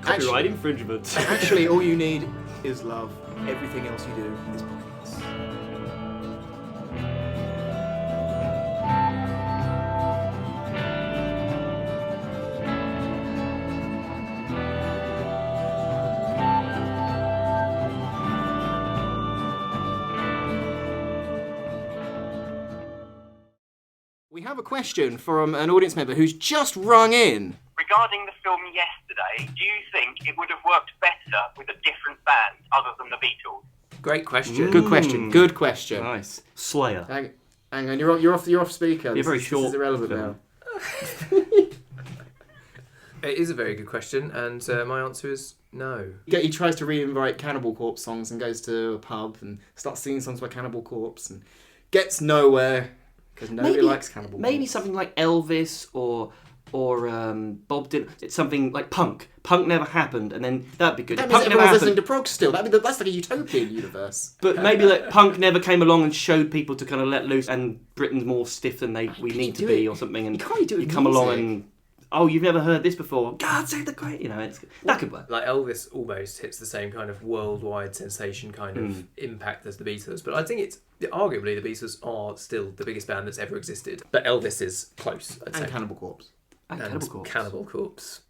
Copyright infringement. Actually, all you need is love. Everything else you do is podcasts. We have a question from an audience member who's just rung in. Regarding the film Yesterday, do you think it would have worked better with a different band other than the Beatles? Great question. Good question. Good question. Nice. Slayer. Hang on, you're off speaker. You're very This short is irrelevant film. now. It is a very good question, and my answer is no. He tries to reinvite Cannibal Corpse songs and goes to a pub and starts singing songs by Cannibal Corpse and gets nowhere because nobody likes Cannibal Corpse. Maybe something like Elvis or or Bob Dylan. It's something like punk. Punk never happened, and then that'd be good. That If means punk never everyone's listening happened, to prog still. That's like a utopian universe. but maybe like punk never came along and showed people to kind of let loose, and Britain's more stiff than we need to be, or something. And you can't do it you with come along music. and you've never heard this before. God save the great, that could work. Like Elvis almost hits the same kind of worldwide sensation kind of impact as the Beatles, but I think it's arguably the Beatles are still the biggest band that's ever existed. But Elvis is close, I'd say. And Cannibal Corpse. And And Cannibal Corpse. Cannibal Corpse.